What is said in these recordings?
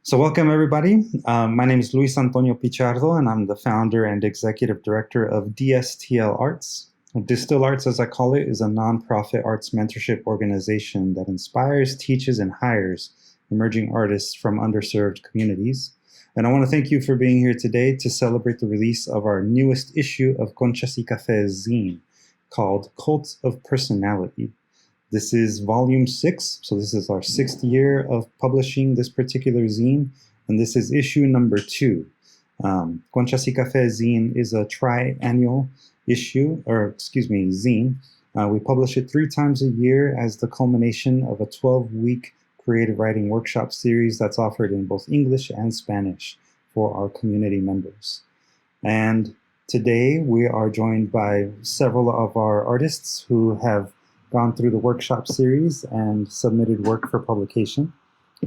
So welcome everybody. My name is Luis Antonio Pichardo and I'm the founder and executive director of DSTL Arts. Distill Arts, as I call it, is a nonprofit arts mentorship organization that inspires, teaches, and hires emerging artists from underserved communities. And I want to thank you for being here today to celebrate the release of our newest issue of Conchas y Café Zine called Cult of Personality. This is volume 6, so this is our 6th year of publishing this particular zine, and this is issue number 2. Conchas y Café Zine is a triannual zine. We publish it 3 times a year as the culmination of a 12-week creative writing workshop series that's offered in both English and Spanish for our community members. And today we are joined by several of our artists who have gone through the workshop series and submitted work for publication.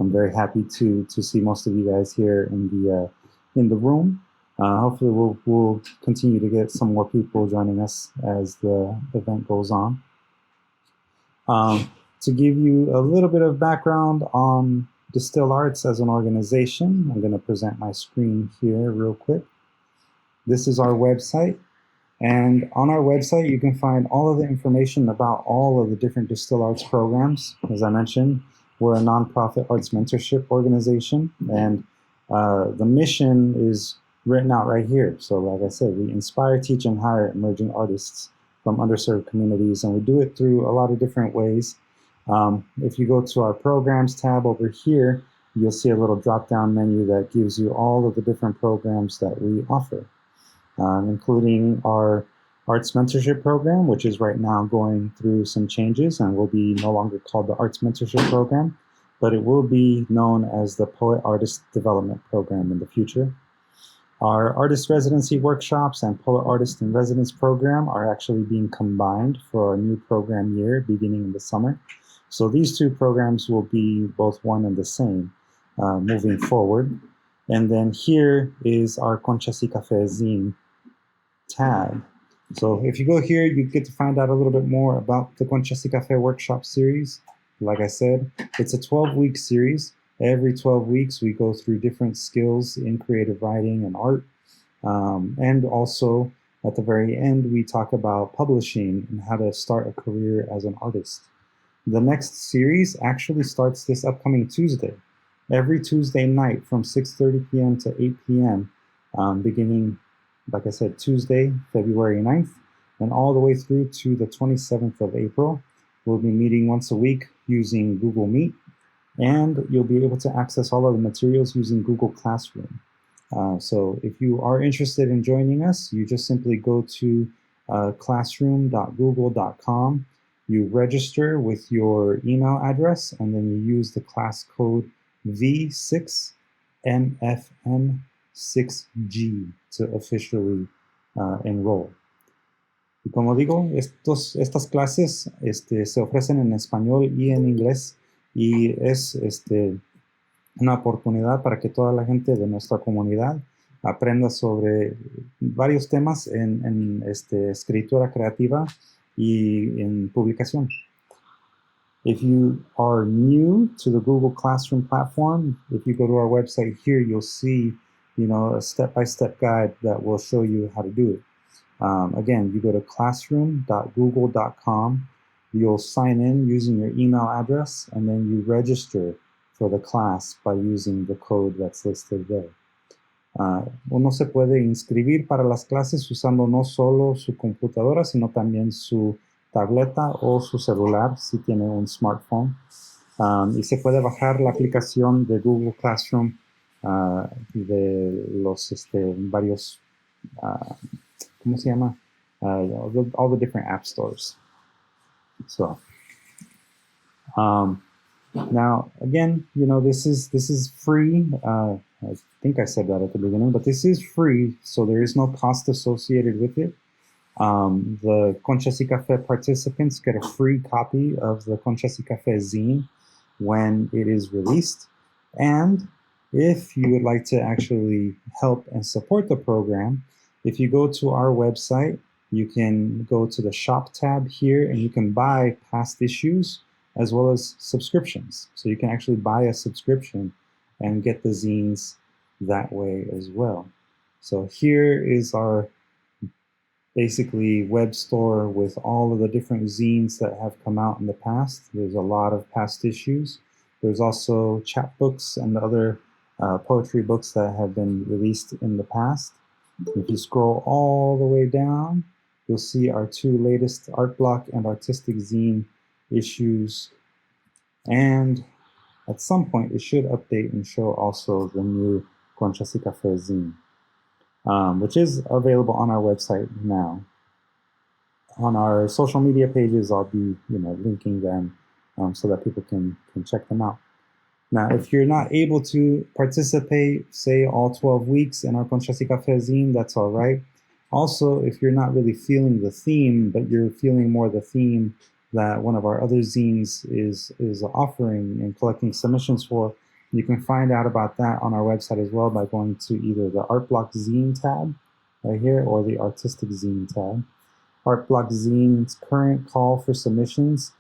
I'm very happy to see most of you guys here in the room. Hopefully we'll continue to get some more people joining us as the event goes on. To give you a little bit of background on Distill Arts as an organization, I'm going to present my screen here real quick. This is our website. And on our website, you can find all of the information about all of the different Distill Arts programs. As I mentioned, we're a nonprofit arts mentorship organization, and the mission is written out right here. So like I said, we inspire, teach, and hire emerging artists from underserved communities, and we do it through a lot of different ways. If you go to our programs tab over here, you'll see a little drop-down menu that gives you all of the different programs that we offer. Including our Arts Mentorship Program, which is right now going through some changes and will be no longer called the Arts Mentorship Program, but it will be known as the Poet Artist Development Program in the future. Our Artist Residency Workshops and Poet Artist in Residence Program are actually being combined for our new program year beginning in the summer. So these 2 programs will be both one and the same moving forward. And then here is our Conchas y Café Zine tab. So if you go here, you get to find out a little bit more about the Conchas y Café workshop series. Like I said, it's a 12-week series. Every 12 weeks, we go through different skills in creative writing and art. And also, at the very end, we talk about publishing and how to start a career as an artist. The next series actually starts this upcoming Tuesday. Every Tuesday night from 6:30 p.m. to 8 p.m., beginning, like I said, Tuesday, February 9th, and all the way through to the 27th of April. We'll be meeting once a week using Google Meet, and you'll be able to access all of the materials using Google Classroom. So if you are interested in joining us, you just simply go to classroom.google.com, you register with your email address, and then you use the class code V6MFN6G to officially enroll. Y como digo, estas clases se ofrecen en español y en inglés, y es una oportunidad para que toda la gente de nuestra comunidad aprenda sobre varios temas en escritura creativa y en publicación. If you are new to the Google Classroom platform, if you go to our website here, you'll see, a step-by-step guide that will show you how to do it. Again, you go to classroom.google.com, you'll sign in using your email address, and then you register for the class by using the code that's listed there. Uno se puede inscribir para las clases usando no solo su computadora, sino también su tableta o su celular si tiene un smartphone. Y se puede bajar la aplicación de Google Classroom de los varios, ¿cómo se llama? All the different app stores. So, now again, this is free. I think I said that at the beginning, but this is free, so there is no cost associated with it. The Conchas y Café participants get a free copy of the Conchas y Café zine when it is released. And if you would like to actually help and support the program, if you go to our website, you can go to the shop tab here and you can buy past issues as well as subscriptions. So you can actually buy a subscription and get the zines that way as well. So here is our basically web store with all of the different zines that have come out in the past. There's a lot of past issues. There's also chapbooks and other poetry books that have been released in the past. If you scroll all the way down, you'll see our two latest art block and artistic zine issues. And at some point, it should update and show also the new Conchas y Café Zine, which is available on our website now. On our social media pages, I'll be linking them so that people can check them out. Now, if you're not able to participate, say all 12 weeks in our Conchas y Café Zine, that's all right. Also, if you're not really feeling the theme, but you're feeling more the theme that one of our other zines is offering and collecting submissions for, you can find out about that on our website as well by going to either the Art Block Zine tab right here or the Artistic Zine tab. Art Block Zine's current call for submissions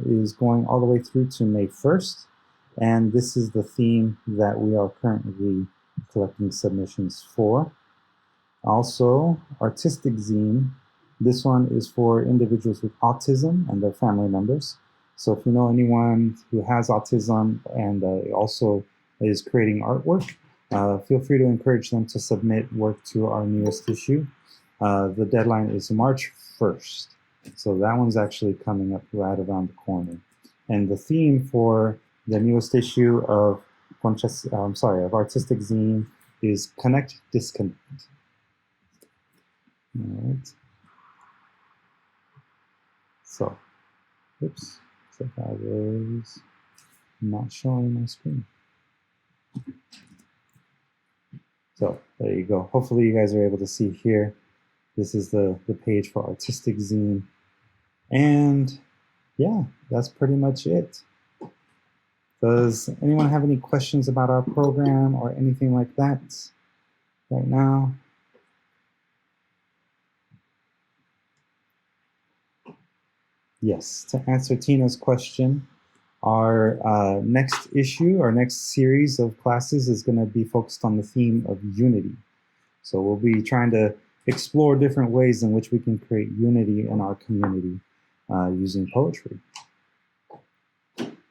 is going all the way through to May 1st. And this is the theme that we are currently collecting submissions for. Also, Artistic Zine, this one is for individuals with autism and their family members. So if you know anyone who has autism and also is creating artwork, feel free to encourage them to submit work to our newest issue. The deadline is March 1st. So that one's actually coming up right around the corner. And the theme for the newest issue of Artistic Zine is Connect, Disconnect. All right. So, oops, so I was not showing my screen. So there you go. Hopefully you guys are able to see here. This is the page for Artistic Zine. And yeah, that's pretty much it. Does anyone have any questions about our program or anything like that right now? Yes, to answer Tina's question, our next issue, our next series of classes is going to be focused on the theme of unity. So we'll be trying to explore different ways in which we can create unity in our community using poetry.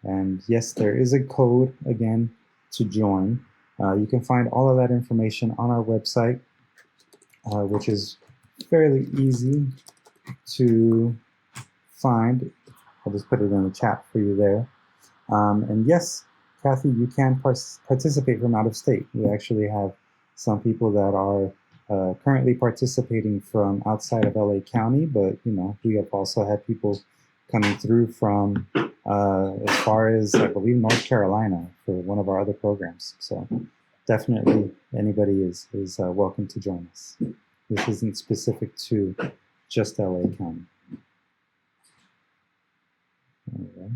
And yes, there is a code, again, to join. You can find all of that information on our website, which is fairly easy to find. I'll just put it in the chat for you there. And yes, Kathy, you can participate from out of state. We actually have some people that are currently participating from outside of LA County, but we have also had people coming through from as far as, I believe, North Carolina for one of our other programs. So definitely anybody is welcome to join us. This isn't specific to just LA County. All right.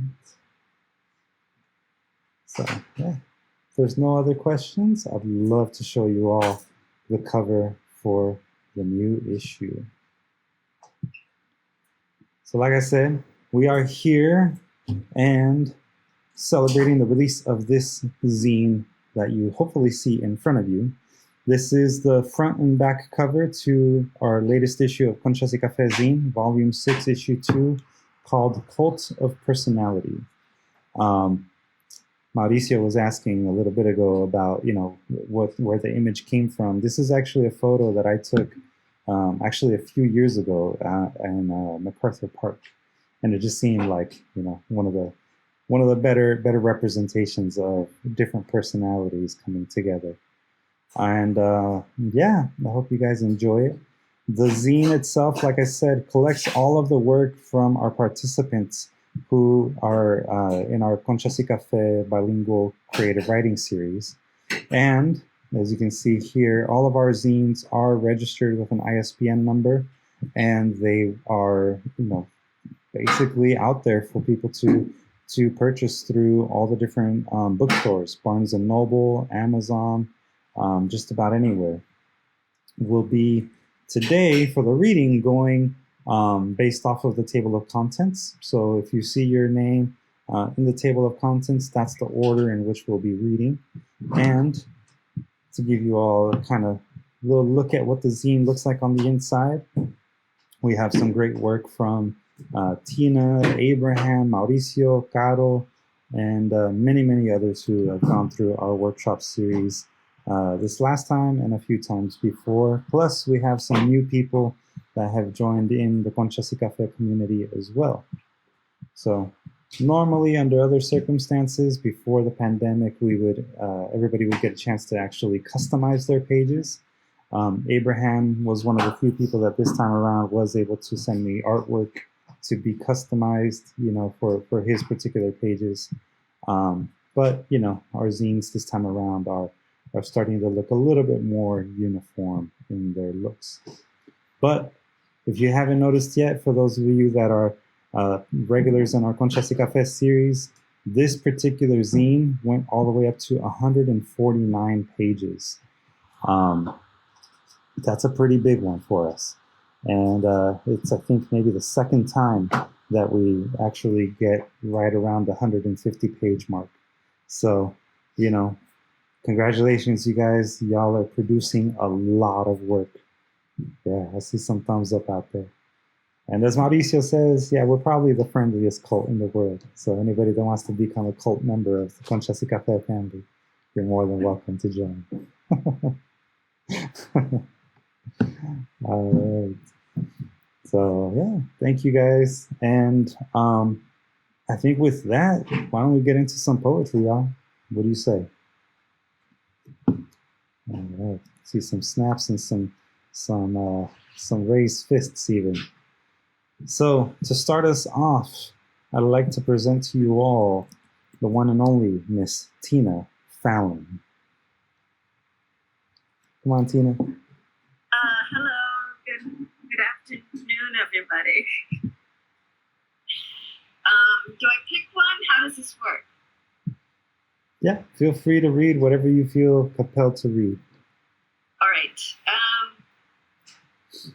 So yeah, if there's no other questions, I'd love to show you all the cover for the new issue. So like I said, we are here and celebrating the release of this zine that you hopefully see in front of you. This is the front and back cover to our latest issue of Conchas y Café Zine, Volume 6, Issue 2, called Cult of Personality. Mauricio was asking a little bit ago about, where the image came from. This is actually a photo that I took actually a few years ago in MacArthur Park. And it just seemed like, one of the better representations of different personalities coming together. And yeah, I hope you guys enjoy it. The zine itself, like I said, collects all of the work from our participants who are in our Conchas y Café bilingual creative writing series. And as you can see here, all of our zines are registered with an ISBN number, and they are, basically out there for people to purchase through all the different bookstores, Barnes & Noble, Amazon, just about anywhere. We'll be today for the reading going based off of the table of contents. So if you see your name In the table of contents, that's the order in which we'll be reading. And to give you all a kind of little look at what the zine looks like on the inside, we have some great work from Tina, Abraham, Mauricio, Caro, and many, many others who have gone through our workshop series this last time and a few times before. Plus, we have some new people that have joined in the Conchas y Café community as well. So normally, under other circumstances, before the pandemic, we would everybody would get a chance to actually customize their pages. Abraham was one of the few people that this time around was able to send me artwork to be customized, for his particular pages. But our zines this time around are starting to look a little bit more uniform in their looks. But if you haven't noticed yet, for those of you that are regulars in our Conchas y Café series, this particular zine went all the way up to 149 pages. That's a pretty big one for us. And it's, I think, maybe the second time that we actually get right around the 150 page mark. So, congratulations, you guys. Y'all are producing a lot of work. Yeah, I see some thumbs up out there. And as Mauricio says, yeah, we're probably the friendliest cult in the world. So anybody that wants to become a cult member of the Conchas y Café family, you're more than welcome to join. All right. So yeah, thank you guys. And I think with that, why don't we get into some poetry, y'all? What do you say? All right. See some snaps and some raised fists even. So to start us off, I'd like to present to you all the one and only Miss Tina Fallon. Come on, Tina. Hello. Good afternoon, everybody. Do I pick one? How does this work? Yeah, feel free to read whatever you feel compelled to read. All right.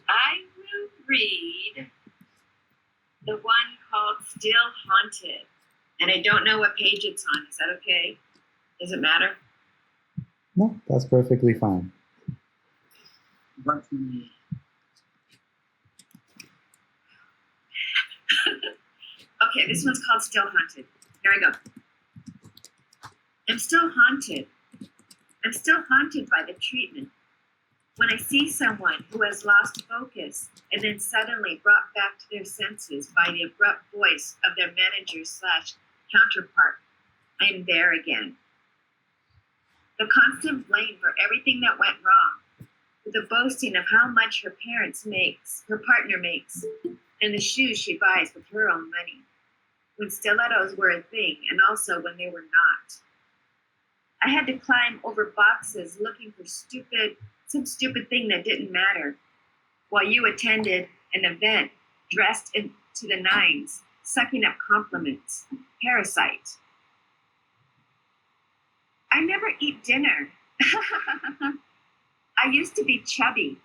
I will read the one called Still Haunted. And I don't know what page it's on. Is that okay? Does it matter? No, that's perfectly fine. Okay, this one's called Still Haunted. Here I go. I'm still haunted. I'm still haunted by the treatment. When I see someone who has lost focus and then suddenly brought back to their senses by the abrupt voice of their manager/counterpart, I am there again. The constant blame for everything that went wrong, with the boasting of how much her partner makes, and the shoes she buys with her own money, when stilettos were a thing and also when they were not. I had to climb over boxes looking for some stupid thing that didn't matter, while you attended an event dressed to the nines, sucking up compliments. Parasite. I never eat dinner. I used to be chubby.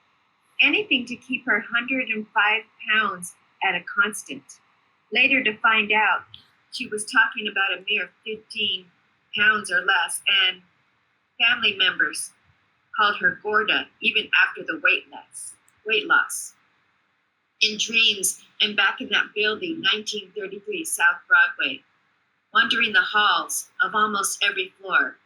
Anything to keep her 105 pounds at a constant. Later to find out she was talking about a mere 15 pounds or less, and family members called her Gorda even after the weight loss. In dreams, I'm back in that building, 1933 South Broadway, wandering the halls of almost every floor.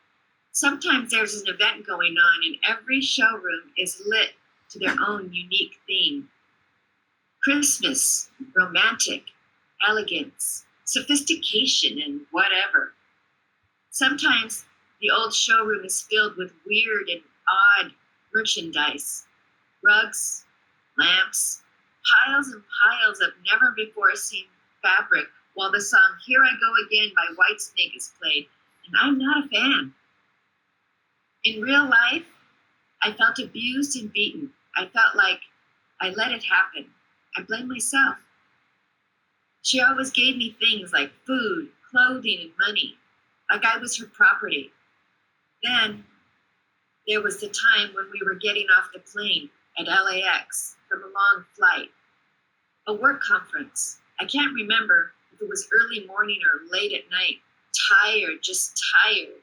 Sometimes there's an event going on and every showroom is lit to their own unique theme. Christmas, romantic, elegance, sophistication, and whatever. Sometimes the old showroom is filled with weird and odd merchandise, rugs, lamps, piles and piles of never-before-seen fabric, while the song Here I Go Again by Whitesnake is played, and I'm not a fan. In real life, I felt abused and beaten. I felt like I let it happen. I blame myself. She always gave me things like food, clothing, and money, like I was her property. Then there was the time when we were getting off the plane at LAX from a long flight. A work conference. I can't remember if it was early morning or late at night, tired, just tired.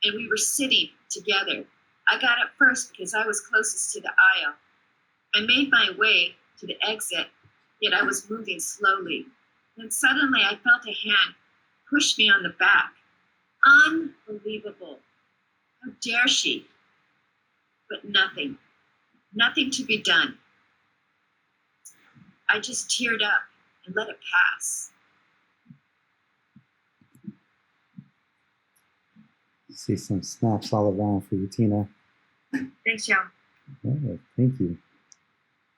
And we were sitting together. I got up first because I was closest to the aisle. I made my way to the exit, yet I was moving slowly. Then suddenly I felt a hand push me on the back. Unbelievable. How dare she? But nothing to be done. I just teared up and let it pass. See some snaps all around for you, Tina. Thanks, Joe. Yeah, thank you.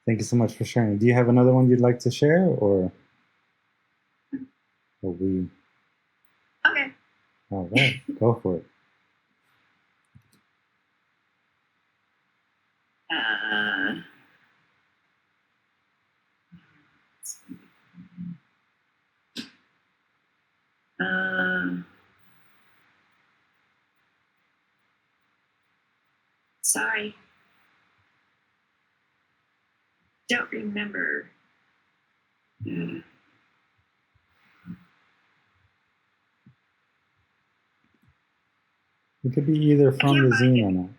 Thank you so much for sharing. Do you have another one you'd like to share, or will we? Okay. All right, go for it. Sorry. Don't remember. It could be either from the zine or not.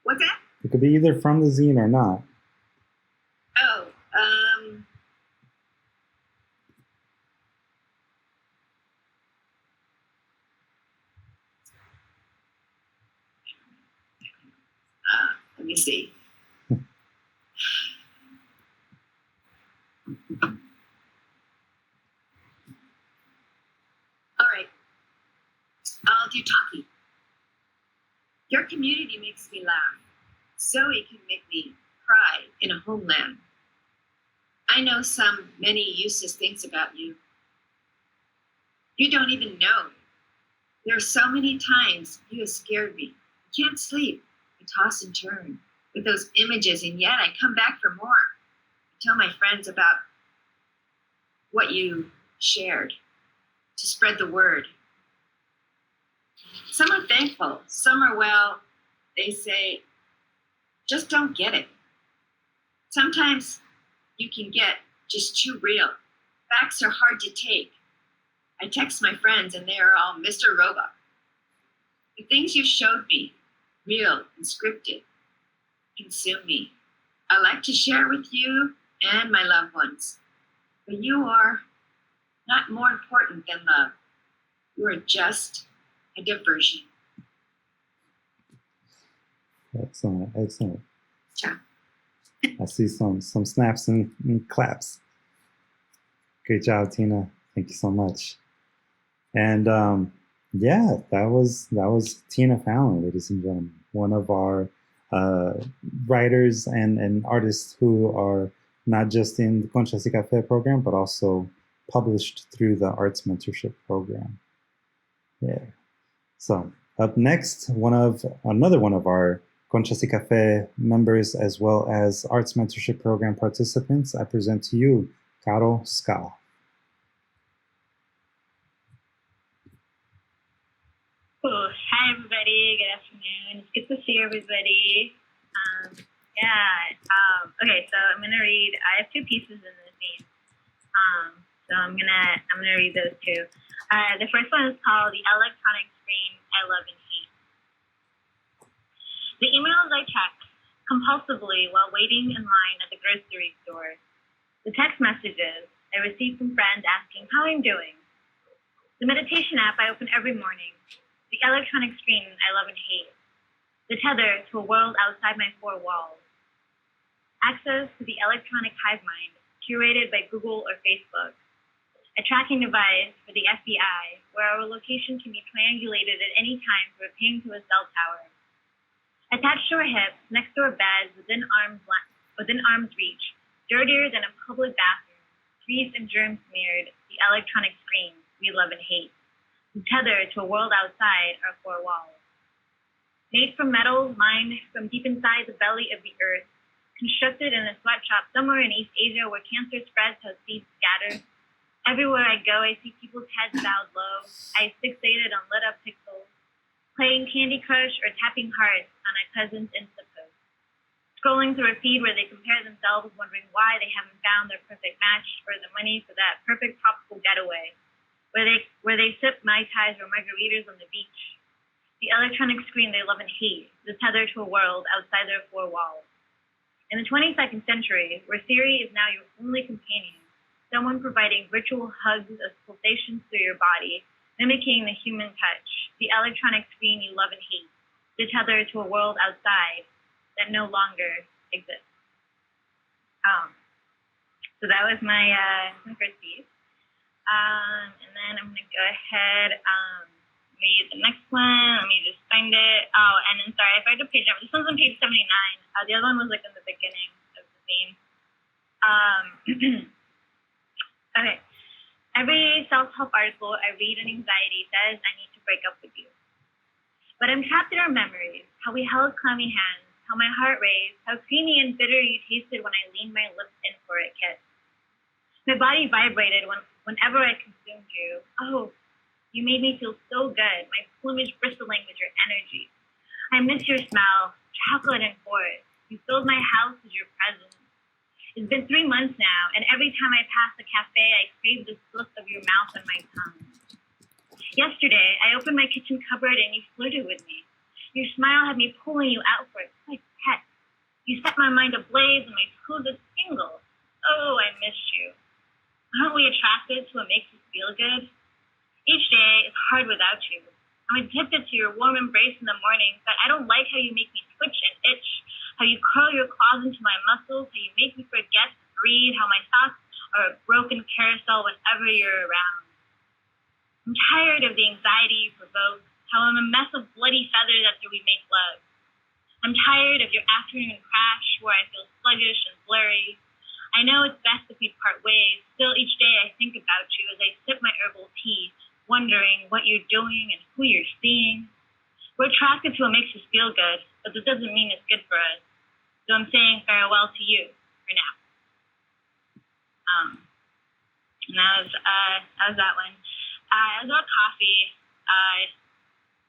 What's that? It could be either from the zine or not. Oh, let me see. All right, I'll do talkie. Your community makes me laugh. Zoe can make me cry in a homeland. I know many useless things about you. You don't even know. There are so many times you have scared me. I can't sleep. I toss and turn with those images, and yet I come back for more. I tell my friends about what you shared to spread the word. Some are thankful. Some are, well, they say, just don't get it. Sometimes you can get just too real. Facts are hard to take. I text my friends and they are all Mr. Robot. The things you showed me, real and scripted, consume me. I like to share with you and my loved ones. But you are not more important than love. You are just a diversion. Excellent, excellent. Ciao. I see some snaps and claps. Great job, Tina. Thank you so much. And yeah, that was Tina Fallon, ladies and gentlemen, one of our writers and artists who are not just in the Conchas y Café program, but also published through the Arts Mentorship Program. Yeah. So up next, another one of our Conchas y Café members, as well as Arts Mentorship Program participants, I present to you Caro Ska. Cool. Hi, everybody. Good afternoon. It's good to see everybody. Okay, so I'm gonna read. I have two pieces in the theme. So I'm gonna read those two. The first one is called "The Electronic Screen I Love and Hate." The emails I check compulsively while waiting in line at the grocery store. The text messages I receive from friends asking how I'm doing. The meditation app I open every morning. The electronic screen I love and hate. The tether to a world outside my four walls. Access to the electronic hive mind, curated by Google or Facebook. A tracking device for the FBI, where our location can be triangulated at any time through a ping to a cell tower. Attached to our hips, next to our beds, within arm's reach, dirtier than a public bathroom, grease and germ smeared, the electronic screen we love and hate. Tethered to a world outside our four walls. Made from metal, mined from deep inside the belly of the earth, constructed in a sweatshop somewhere in East Asia where cancer spreads how seeds scatter. Everywhere I go, I see people's heads bowed low, eyes fixated on lit-up pixels, playing Candy Crush or tapping hearts on a cousin's Insta post. scrolling through a feed where they compare themselves, wondering why they haven't found their perfect match or the money for that perfect tropical getaway, where they sip Mai Tais or margaritas on the beach. The electronic screen they love and hate is tethered to a world outside their four walls. In the 22nd century, where Siri is now your only companion, someone providing virtual hugs of pulsations through your body, mimicking the human touch, the electronic screen you love and hate, is tethered to a world outside that no longer exists. So that was my first piece. And then I'm going to go ahead read the next one. Let me just find it. Oh, and then sorry if I had a page number. This one's on page 79. The other one was like in the beginning of the theme. Okay. Every self-help article I read on anxiety says I need to break up with you. But I'm trapped in our memories, how we held clammy hands, how my heart raced, how creamy and bitter you tasted when I leaned my lips in for a kiss. My body vibrated whenever I consumed you. Oh, you made me feel so good, my plumage bristling with your energy. I miss your smell, chocolate and forest. You filled my house with your presence. It's been 3 months now, and every time I pass the cafe, I crave the slip of your mouth on my tongue. Yesterday, I opened my kitchen cupboard and you flirted with me. Your smile had me pulling you out for a quick pet. You set my mind ablaze and my smoothest tingle. Oh, I missed you. Aren't we attracted to what makes us feel good? Each day is hard without you. I'm addicted to your warm embrace in the morning, but I don't like how you make me twitch and itch, how you curl your claws into my muscles, how you make me forget to breathe, how my thoughts are a broken carousel whenever you're around. I'm tired of the anxiety you provoke, how I'm a mess of bloody feathers after we make love. I'm tired of your afternoon crash where I feel sluggish and blurry. I know it's best if we part ways. Still, each day I think about you as I sip my herbal tea, wondering what you're doing and who you're seeing. We're attracted to what makes us feel good, but that doesn't mean it's good for us. So I'm saying farewell to you for now. And that was that one. It was about coffee.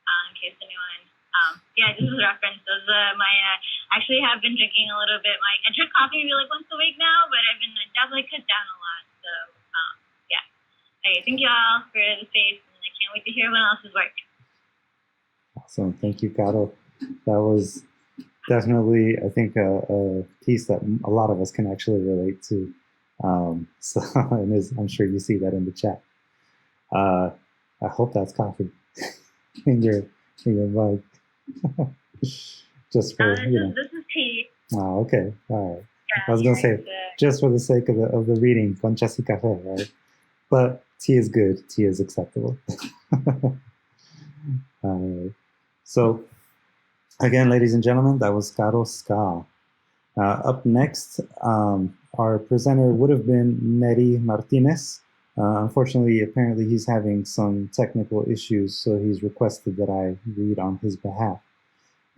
In case anyone. Yeah, this is a reference. I actually have been drinking a little bit. I drink coffee maybe like once a week now, but I've been definitely cut down a lot. So yeah. Okay, thank you all for the space, and I can't wait to hear everyone else's work. Awesome, thank you, Caro. That was definitely, I think, a piece that a lot of us can actually relate to. So, and I'm sure you see that in the chat. I hope that's coffee in your mug. Just for This is tea. Oh, okay, all right. Yeah, I was gonna say just for the sake of the reading, Conchas y Café, right? But tea is good. Tea is acceptable. All right. So again, ladies and gentlemen, that was Caro Ska. Up next, our presenter would have been Neri Martinez. Unfortunately, apparently he's having some technical issues, so he's requested that I read on his behalf.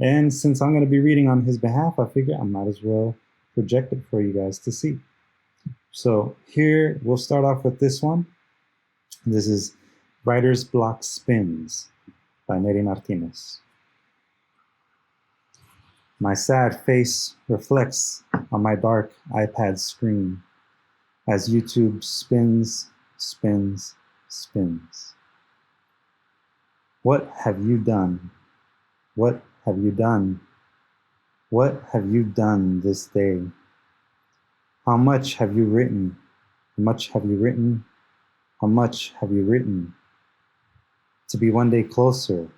And since I'm going to be reading on his behalf, I figure I might as well project it for you guys to see. So here, we'll start off with this one. This is Writer's Block Spins by Neri Martinez. My sad face reflects on my dark iPad screen as YouTube spins, spins, spins. What have you done? What have you done? What have you done this day? How much have you written? How much have you written? How much have you written? To be one day closer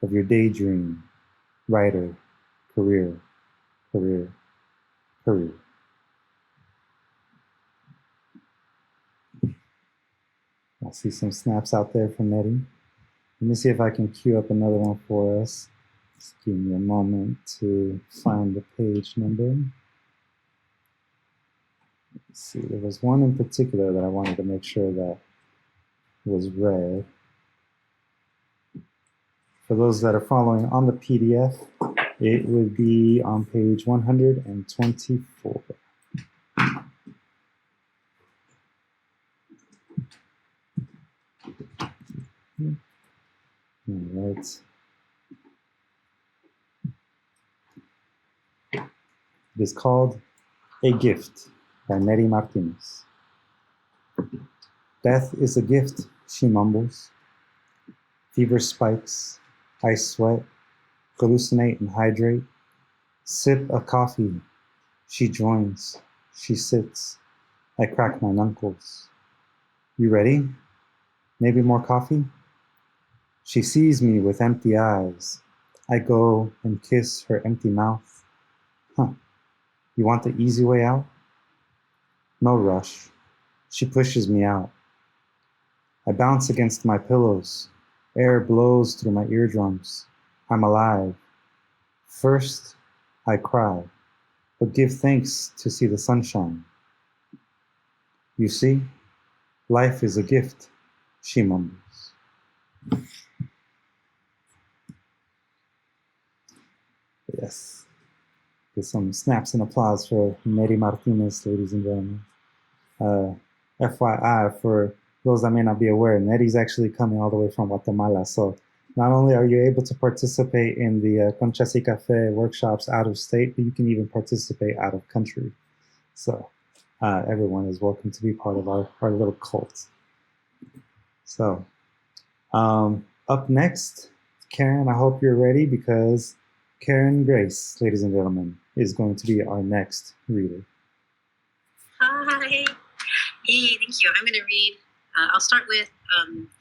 of your daydream, writer, career, career, career. I see some snaps out there from Nettie. Let me see if I can queue up another one for us. Just give me a moment to find the page number. Let's see, there was one in particular that I wanted to make sure that was read. For those that are following on the PDF, it would be on page 124. All right. It is called A Gift by Nettie Martinez. Death is a gift, she mumbles. Fever spikes, I sweat, hallucinate and hydrate. Sip a coffee, she joins, she sits. I crack my knuckles. You ready? Maybe more coffee? She sees me with empty eyes. I go and kiss her empty mouth. Huh, you want the easy way out? No rush. She pushes me out. I bounce against my pillows. Air blows through my eardrums. I'm alive. First, I cry, but give thanks to see the sunshine. You see, life is a gift, she mumbles. Yes. There's some snaps and applause for Nettie Martinez, ladies and gentlemen. FYI, for those that may not be aware, Nettie's actually coming all the way from Guatemala. So not only are you able to participate in the Conchas y Café workshops out of state, but you can even participate out of country. So everyone is welcome to be part of our little cult. So up next, Karen, I hope you're ready, because Karen Grace, ladies and gentlemen, is going to be our next reader. Hi. Hey, thank you. I'm going to read, I'll start with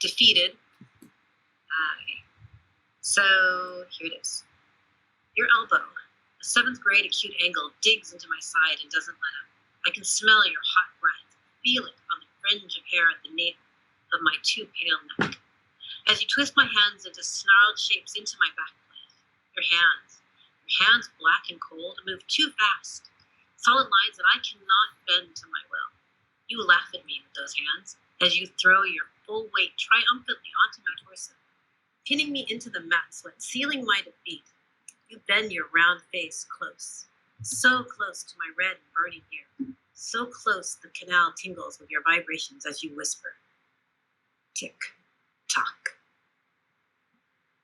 Defeated. Okay. So here it is. Your elbow, a 7th grade acute angle, digs into my side and doesn't let up. I can smell your hot breath, feel it on the fringe of hair at the nape of my too pale neck. As you twist my hands into snarled shapes into my back plate, your hands black and cold, move too fast, solid lines that I cannot bend to my will. You laugh at me with those hands as you throw your full weight triumphantly onto my torso, pinning me into the mat sweat, sealing my defeat. You bend your round face close, so close to my red and burning hair, so close the canal tingles with your vibrations as you whisper, tick, tock.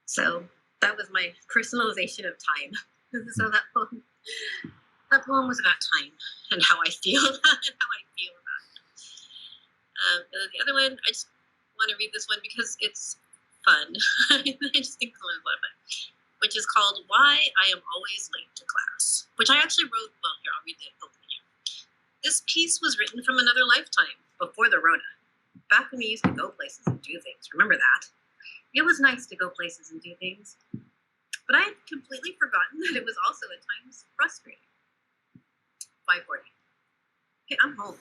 So that was my personalization of time. So that poem was about time and how I feel about it. The other one, I just want to read this one because it's fun. I just think it's a little bit, which is called Why I Am Always Late to Class, which I actually wrote, well, here, I'll read the opening here. This piece was written from another lifetime, before the Rona, back when we used to go places and do things. Remember that? It was nice to go places and do things, but I had completely forgotten that it was also at times frustrating. 5:40. Hey, I'm home.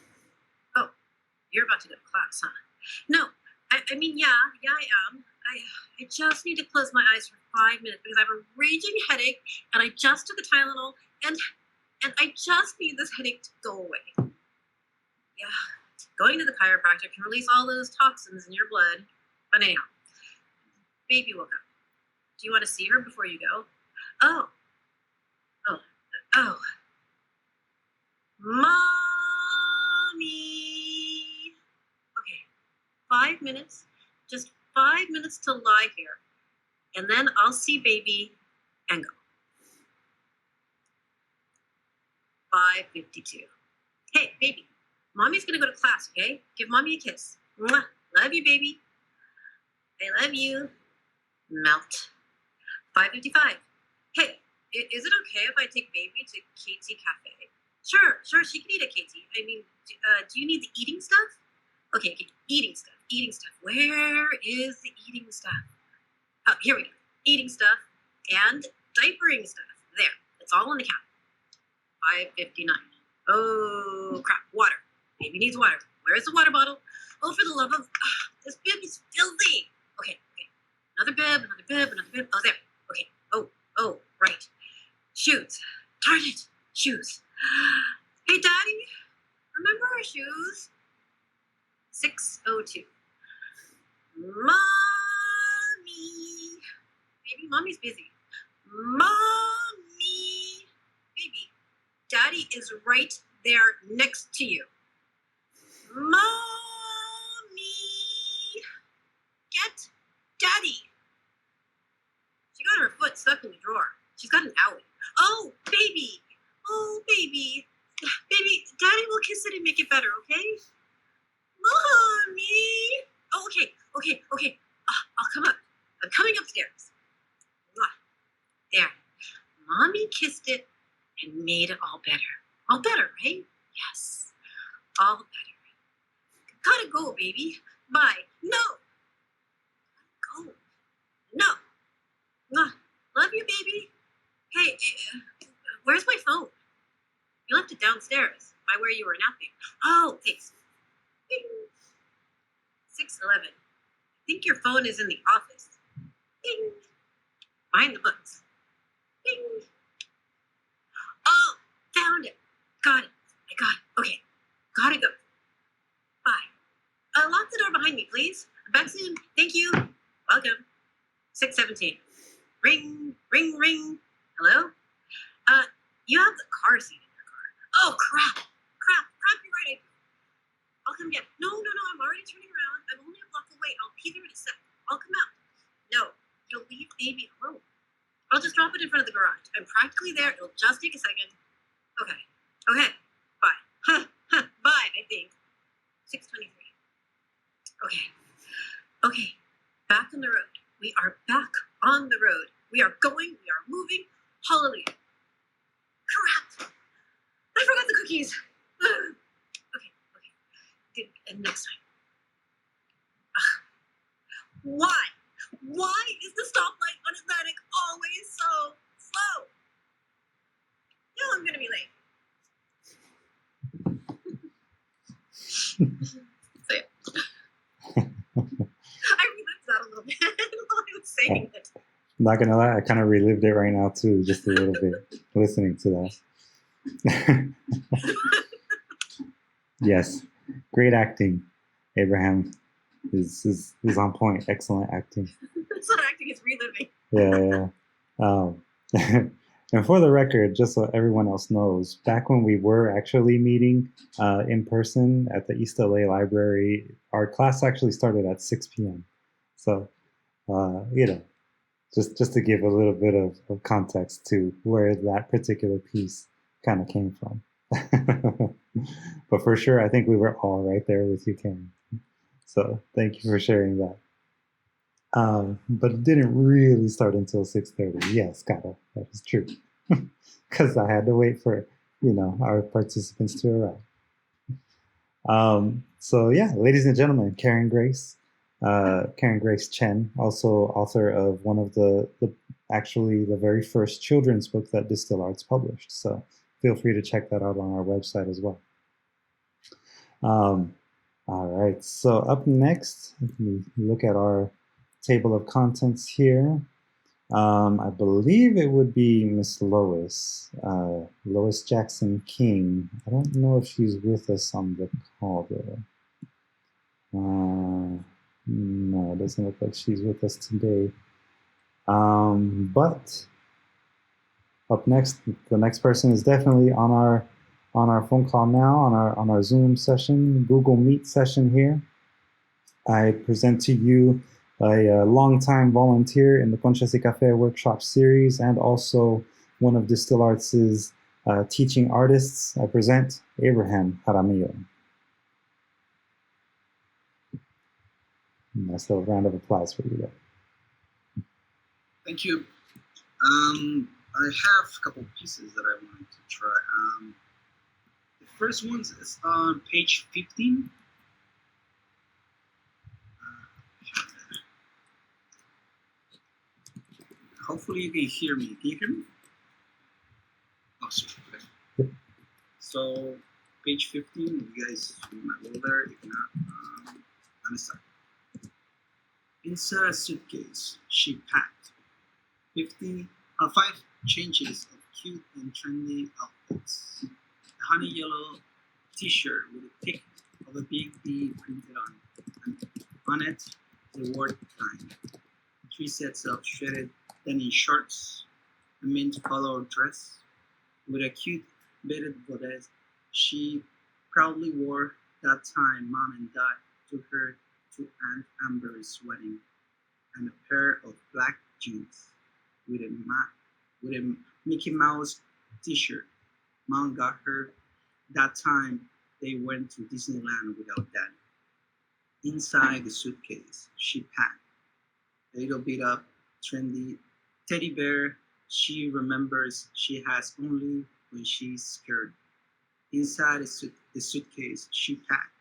Oh, you're about to go to class, huh? No, I mean, yeah, I am. I just need to close my eyes for 5 minutes because I have a raging headache, and I just took a Tylenol, and I just need this headache to go away. Yeah, going to the chiropractor can release all those toxins in your blood. But anyhow, baby woke up. Do you want to see her before you go? Oh. Mommy. Okay, 5 minutes, just 5 minutes to lie here, and then I'll see baby and go. 5:52. Hey, baby, mommy's gonna go to class, okay? Give mommy a kiss. Mwah. Love you, baby. I love you. Melt. 5:55. Hey, is it okay if I take baby to KT Cafe? Sure, she can eat at KT. I mean, do you need the eating stuff? Okay, eating stuff. Where is the eating stuff? Oh, here we go. Eating stuff and diapering stuff. There, it's all on the counter. 5:59. Oh, crap, water. Baby needs water. Where's the water bottle? Oh, for the love of, this bib is filthy. Okay. Another bib. Oh, there. Okay. Oh, right. Shoes. Darn it. Shoes. Hey, Daddy. Remember our shoes? 6:02. Mommy. Baby, mommy's busy. Mommy. Baby, Daddy is right there next to you. Mommy. Get Daddy. She got her foot stuck in the drawer. She's got an owie. Oh, baby. Mommy kissed it and made it all better. All better, right? Yes, all better. Gotta go, baby. Bye. No. Go. No. Mwah. Love you, baby. Hey, where's my phone? You left it downstairs by where you were napping. Oh, thanks. Bing. 6:11. I think your phone is in the office. Bing. Behind the books. Bing. Oh, found it. Got it. I got it. Okay. Gotta go. Bye. Lock the door behind me, please. I'm back soon. Thank you. Welcome. 6:17. Ring, ring, ring. Hello? You have the car seat in your car. Oh, crap. You're right. I'll come get. No. I'm already turning around. I'm only a block away. I'll be there in a sec. I'll come out. No, you'll leave baby alone. I'll just drop it in front of the garage. I'm practically there. It'll just take a second. Okay. Bye. Bye, I think. 6:23. Okay. Back on the road. We are back on the road. We are going. We are moving. Hallelujah. Crap. I forgot the cookies. Okay. And next time. Why? Why is the stoplight on Atlantic always so slow? Now I'm going to be late. So, yeah. I relived that a little bit while I was saying it. I'm not gonna lie, I kind of relived it right now too, just a little bit, listening to that. Yes, great acting. Abraham is on point. Excellent acting. It's not acting, it's reliving. Yeah. And for the record, just so everyone else knows, back when we were actually meeting in person at the East LA Library, our class actually started at 6 p.m. So, just to give a little bit of context to where that particular piece kind of came from. But for sure, I think we were all right there with you, Karen. So thank you for sharing that. But it didn't really start until 6:30. Yes, Kara, that is true. Because I had to wait for, our participants to arrive. So yeah, ladies and gentlemen, Karen Grace Chen, also author of one of the very first children's book that Distill Arts published. So feel free to check that out on our website as well. All right, so up next, let me look at our table of contents here. I believe it would be Miss Lois, Lois Jackson King. I don't know if she's with us on the call though. No, it doesn't look like she's with us today. But up next, the next person is definitely on our phone call now, on our Zoom session, Google Meet session here. I present to you a longtime volunteer in the Conchas y Café workshop series and also one of Distill Arts' teaching artists. I present Abraham Haramio. Nice little round of applause for you there. Thank you. I have a couple pieces that I wanted to try. The first one is on page 15. Hopefully you can hear me. Can you hear me? Oh, sorry. Okay. So, page 15, you guys might go there. If not, on the side. Inside a suitcase, she packed 5 changes of cute and trendy outfits. A honey yellow t-shirt with a pic of a big bee printed on it. And on it, the word time. 3 sets of shredded denim shorts, a mint color dress with a cute beaded bodice she proudly wore that time Mom and Dad took her to Aunt Amber's wedding, and a pair of black jeans with a Mickey Mouse t-shirt Mom got her that time they went to Disneyland without Dad. Inside the suitcase, she packed a little bit of trendy teddy bear she remembers she has only when she's scared. Inside the suitcase she packed,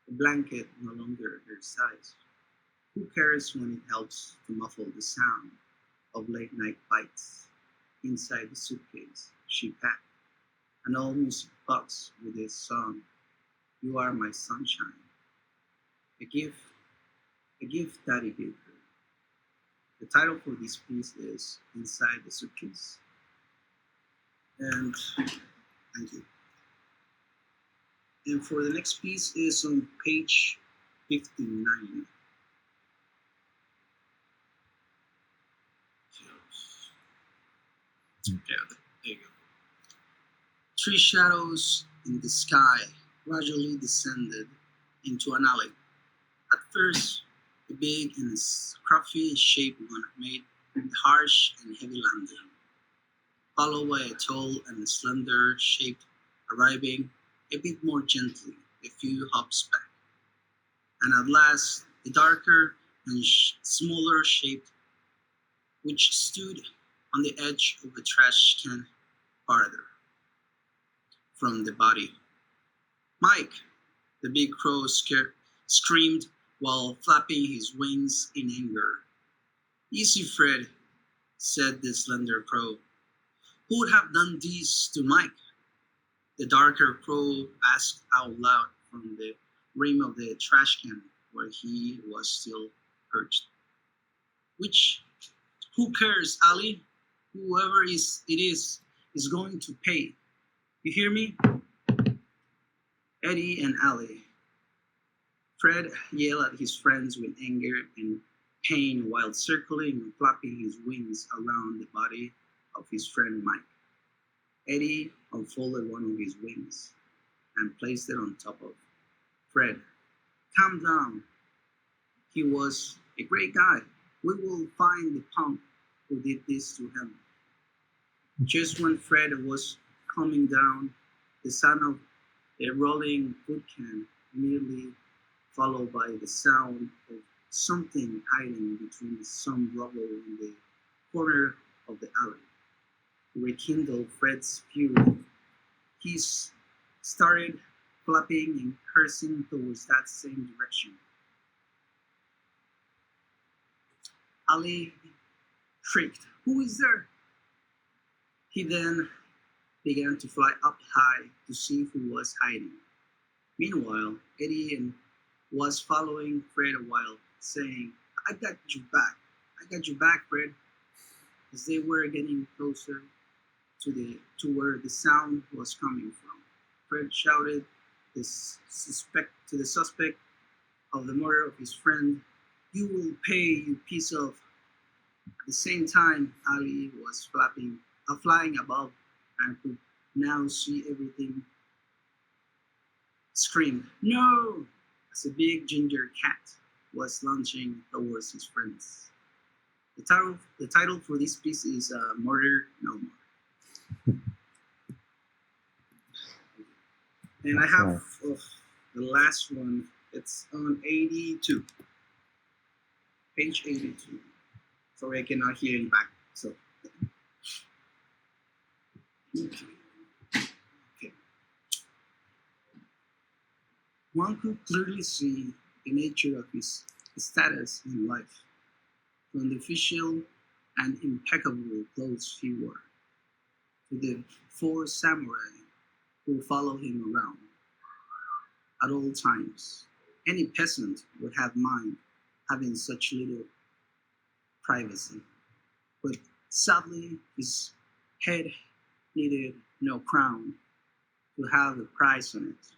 the blanket no longer her size. Who cares when it helps to muffle the sound of late night bites? Inside the suitcase she packed, an old music box with a song, You Are My Sunshine. A gift Daddy gave her. The title for this piece is Inside the Suitcase. And thank you. And for the next piece is on page 59. Yeah, there you go. Three shadows in the sky gradually descended into an alley. At first, a big and scruffy shaped one made a harsh and heavy landing, followed by a tall and slender shaped arriving a bit more gently a few hops back, and at last a darker and smaller shaped which stood on the edge of a trash can farther from the body. Mike, the big crow screamed while flapping his wings in anger. Easy, Fred, said the slender crow. Who would have done this to Mike? The darker crow asked out loud from the rim of the trash can where he was still perched. Who cares, Ali? Whoever it is going to pay. You hear me? Eddie and Ali. Fred yelled at his friends with anger and pain while circling and flapping his wings around the body of his friend Mike. Eddie unfolded one of his wings and placed it on top of Fred. Calm down. He was a great guy. We will find the punk who did this to him. Just when Fred was calming down, the sound of a rolling food can immediately followed by the sound of something hiding between some rubble in the corner of the alley. To rekindle Fred's fury, he started flapping and cursing towards that same direction. Ali shrieked, "Who is there?" He then began to fly up high to see who was hiding. Meanwhile, Eddie was following Fred a while, saying, I got you back, Fred." As they were getting closer to where the sound was coming from, Fred shouted to the suspect of the murder of his friend, "You will pay, you piece of..." At the same time, Ali was flying above and could now see everything. Screamed, "No!" as a big ginger cat was launching towards his friends. The title for this piece is Murder No More. And I have the last one. It's on 82. Page 82. Sorry, I cannot hear you back. So. Okay. One could clearly see the nature of his status in life, from the official and impeccable clothes he wore, to the 4 samurai who followed him around at all times. Any peasant would have mind having such little privacy, but sadly his head needed no crown to have a price on it.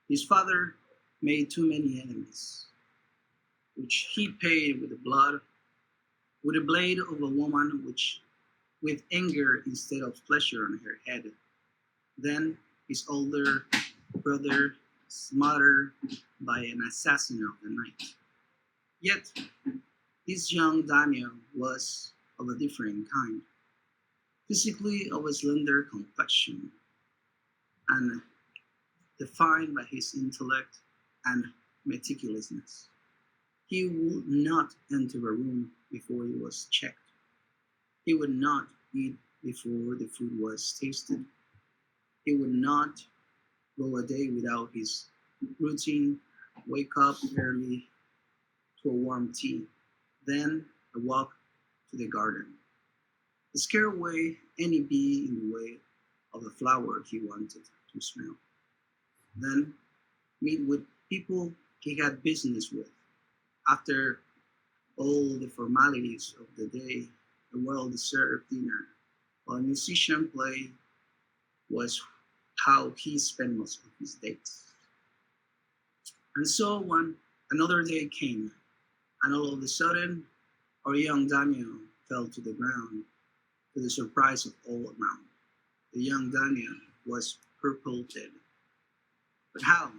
His father made too many enemies, which he paid with the blade of a woman with anger instead of pleasure on her head. Then his older brother smothered by an assassin of the night. Yet this young daimyo was of a different kind, physically of a slender complexion, and defined by his intellect and meticulousness. He would not enter a room before he was checked. He would not eat before the food was tasted. He would not go a day without his routine: wake up early to a warm tea, then a walk to the garden, scare away any bee in the way of the flower he wanted to smell, then meet with people he had business with. After all the formalities of the day, a well-deserved dinner while a musician played was how he spent most of his days. And so another day came, and all of a sudden, our young Daniel fell to the ground, to the surprise of all around. The young Daniel was purple-dead. But how?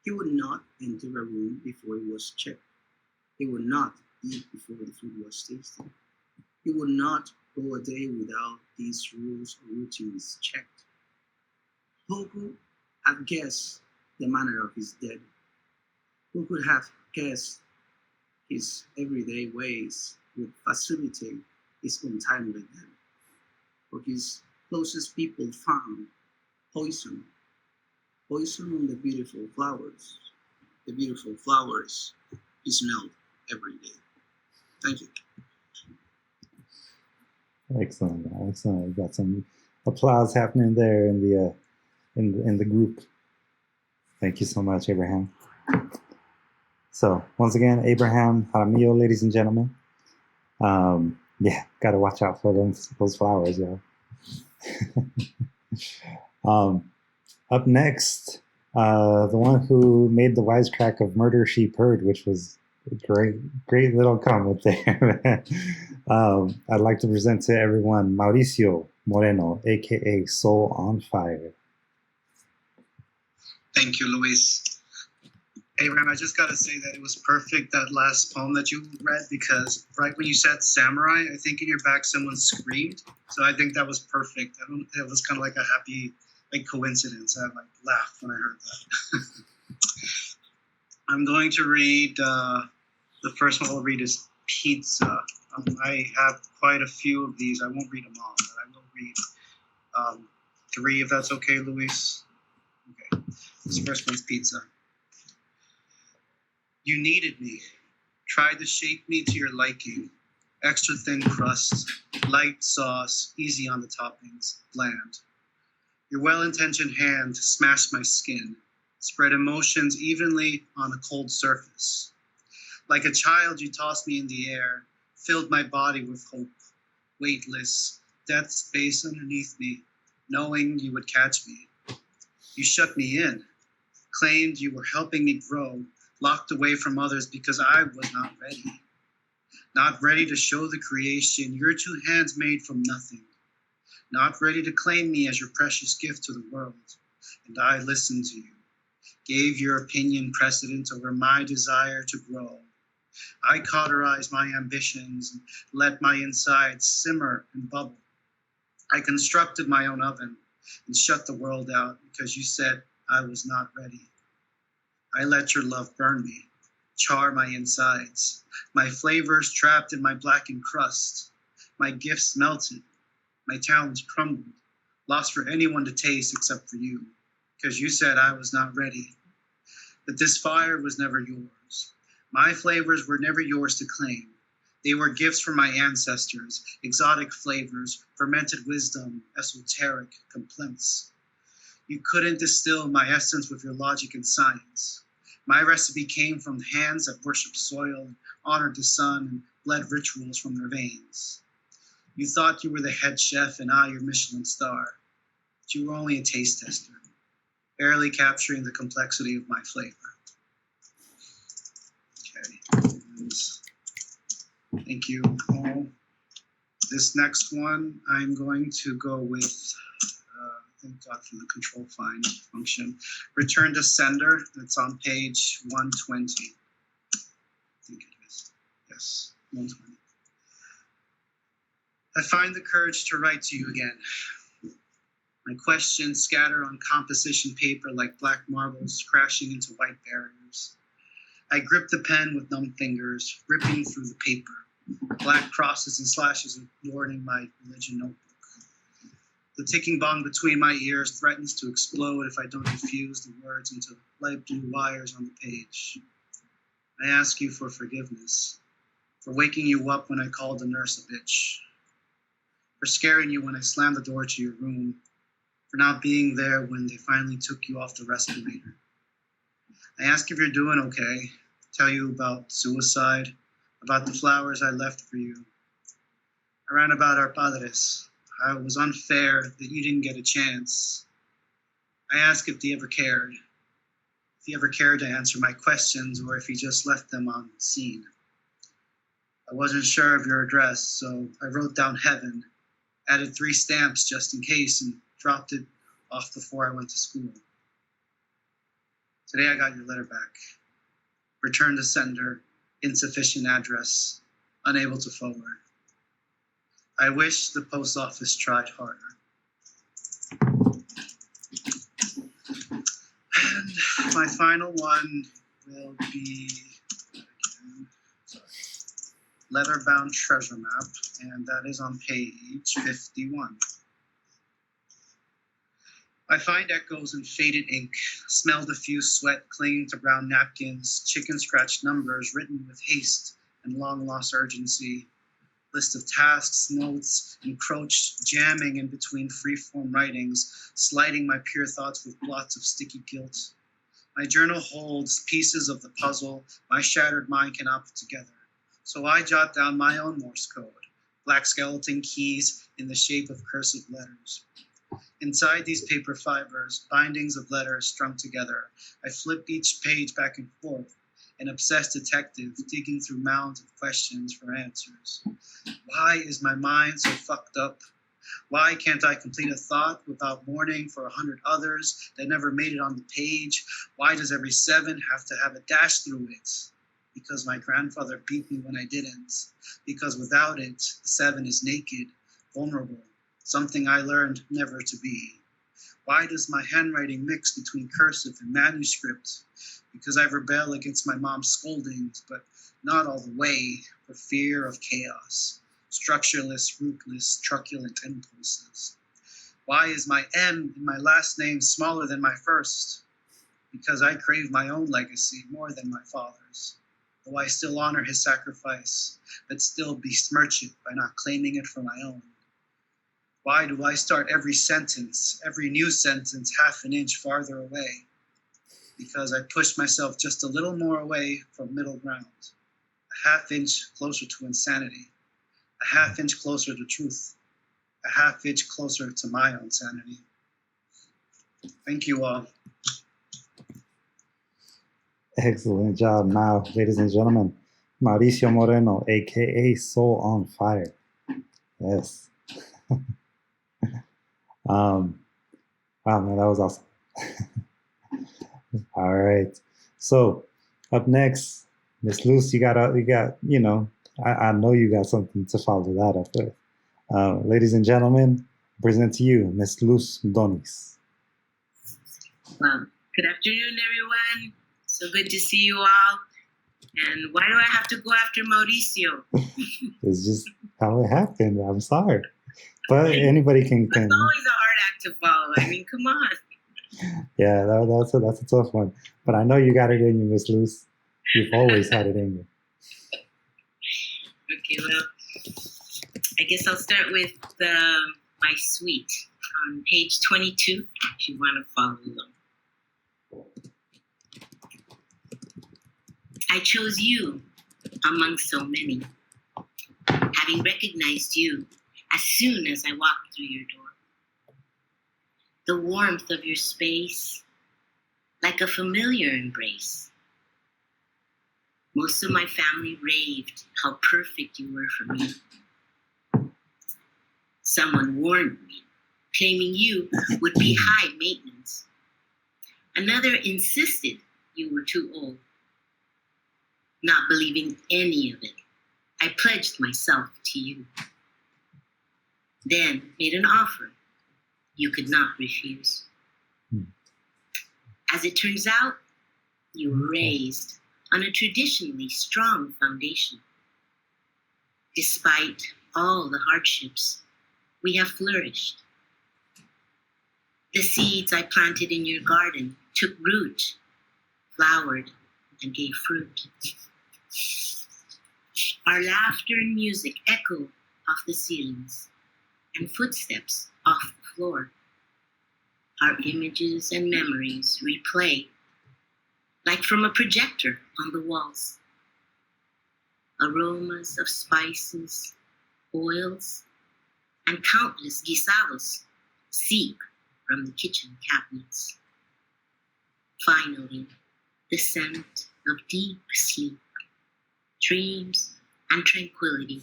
He would not enter a room before it was checked. He would not eat before the food was tasted. He would not go a day without these rules or routines checked. Who could have guessed the manner of his death? Who could have guessed his everyday ways would facilitate his untimely death? For his closest people found poison, poison on the beautiful flowers he smelled every day. Thank you. Excellent, excellent. We got some applause happening there in the group. Thank you so much, Abraham. So once again, Abraham Haramio, ladies and gentlemen. Yeah, gotta watch out for those flowers, yo. Up next, the one who made the wisecrack of Murder She Purred, which was a great little comment there. I'd like to present to everyone Mauricio Moreno, aka Soul on Fire. Thank you, Luis. Abraham, I just gotta say that it was perfect, that last poem that you read, because right when you said samurai, I think in your back someone screamed. So I think that was perfect. It was kind of like a happy coincidence. I laughed when I heard that. I'm going to read, the first one I'll read is Pizza. I have quite a few of these. I won't read them all, but I will read 3 if that's okay, Luis. Okay, this first one's Pizza. You needed me, tried to shape me to your liking. Extra thin crust, light sauce, easy on the toppings, bland. Your well-intentioned hand smashed my skin, spread emotions evenly on a cold surface. Like a child, you tossed me in the air, filled my body with hope, weightless, death space underneath me, knowing you would catch me. You shut me in, claimed you were helping me grow, locked away from others because I was not ready. Not ready to show the creation your 2 hands made from nothing. Not ready to claim me as your precious gift to the world. And I listened to you, gave your opinion precedence over my desire to grow. I cauterized my ambitions and let my insides simmer and bubble. I constructed my own oven and shut the world out because you said I was not ready. I let your love burn me, char my insides, my flavors trapped in my blackened crust. My gifts melted, my talents crumbled, lost for anyone to taste except for you, because you said I was not ready. But this fire was never yours. My flavors were never yours to claim. They were gifts from my ancestors, exotic flavors, fermented wisdom, esoteric complaints. You couldn't distill my essence with your logic and science. My recipe came from hands that worshiped soil, honored the sun, and bled rituals from their veins. You thought you were the head chef and I your Michelin star, but you were only a taste tester, barely capturing the complexity of my flavor. Okay, thank you all. This next one, I'm going to go with thank God for the control find function. Return to sender, that's on page 120. I think it is. Yes, 120. I find the courage to write to you again. My questions scatter on composition paper like black marbles crashing into white barriers. I grip the pen with numb fingers, ripping through the paper. Black crosses and slashes adorning my religion notebook. The ticking bomb between my ears threatens to explode if I don't infuse the words into light blue wires on the page. I ask you for forgiveness, for waking you up when I called the nurse a bitch, for scaring you when I slammed the door to your room, for not being there when they finally took you off the respirator. I ask if you're doing okay, tell you about suicide, about the flowers I left for you. I ran about our padres. How it was unfair that you didn't get a chance. I ask if he ever cared to answer my questions, or if he just left them on scene. I wasn't sure of your address, so I wrote down heaven, added 3 stamps just in case, and dropped it off before I went to school. Today I got your letter back. Return to sender, insufficient address, unable to forward. I wish the post office tried harder. And my final one will be Leather-Bound Treasure Map, and that is on page 51. I find echoes in faded ink, smell diffuse sweat clinging to brown napkins, chicken scratch numbers written with haste and long-lost urgency, list of tasks, notes, encroached, jamming in between free-form writings, sliding my pure thoughts with blots of sticky guilt. My journal holds pieces of the puzzle my shattered mind cannot put together. So I jot down my own Morse code, black skeleton keys in the shape of cursive letters. Inside these paper fibers, bindings of letters strung together, I flip each page back and forth, an obsessed detective digging through mounds of questions for answers. Why is my mind so fucked up? Why can't I complete a thought without mourning for 100 others that never made it on the page? Why does every 7 have to have a dash through it? Because my grandfather beat me when I didn't. Because without it, the 7 is naked, vulnerable, something I learned never to be. Why does my handwriting mix between cursive and manuscript? Because I rebel against my mom's scoldings, but not all the way, for fear of chaos, structureless, rootless, truculent impulses. Why is my M in my last name smaller than my first? Because I crave my own legacy more than my father's, though I still honor his sacrifice, but still besmirch it by not claiming it for my own. Why do I start every sentence, every new sentence, half an inch farther away? Because I pushed myself just a little more away from middle ground, a half inch closer to insanity, a half inch closer to truth, a half inch closer to my own sanity. Thank you all. Excellent job, Mao. Ladies and gentlemen, Mauricio Moreno, aka Soul on Fire. Yes. Wow, man, that was awesome. All right. So up next, Miss Luz, I know you got something to follow that up with. Ladies and gentlemen, I present to you Miss Luz Donis. Well, good afternoon, everyone. So good to see you all. And why do I have to go after Mauricio? It's just how it happened. I'm sorry. But anybody can. It's always a hard act to follow. I mean, come on. Yeah, that's a tough one. But I know you got it in you, Miss Luz. You've always had it in you. Okay, well, I guess I'll start with my suite on page 22, if you want to follow along. I chose you among so many, having recognized you as soon as I walked through your door. The warmth of your space, like a familiar embrace. Most of my family raved how perfect you were for me. Someone warned me, claiming you would be high maintenance. Another insisted you were too old. Not believing any of it, I pledged myself to you. Then made an offer you could not refuse. As it turns out, you were raised on a traditionally strong foundation. Despite all the hardships, we have flourished. The seeds I planted in your garden took root, flowered, and gave fruit. Our laughter and music echo off the ceilings and footsteps off the floor. Our images and memories replay like from a projector on the walls. Aromas of spices, oils, and countless guisados seep from the kitchen cabinets. Finally, the scent of deep sleep, dreams, and tranquility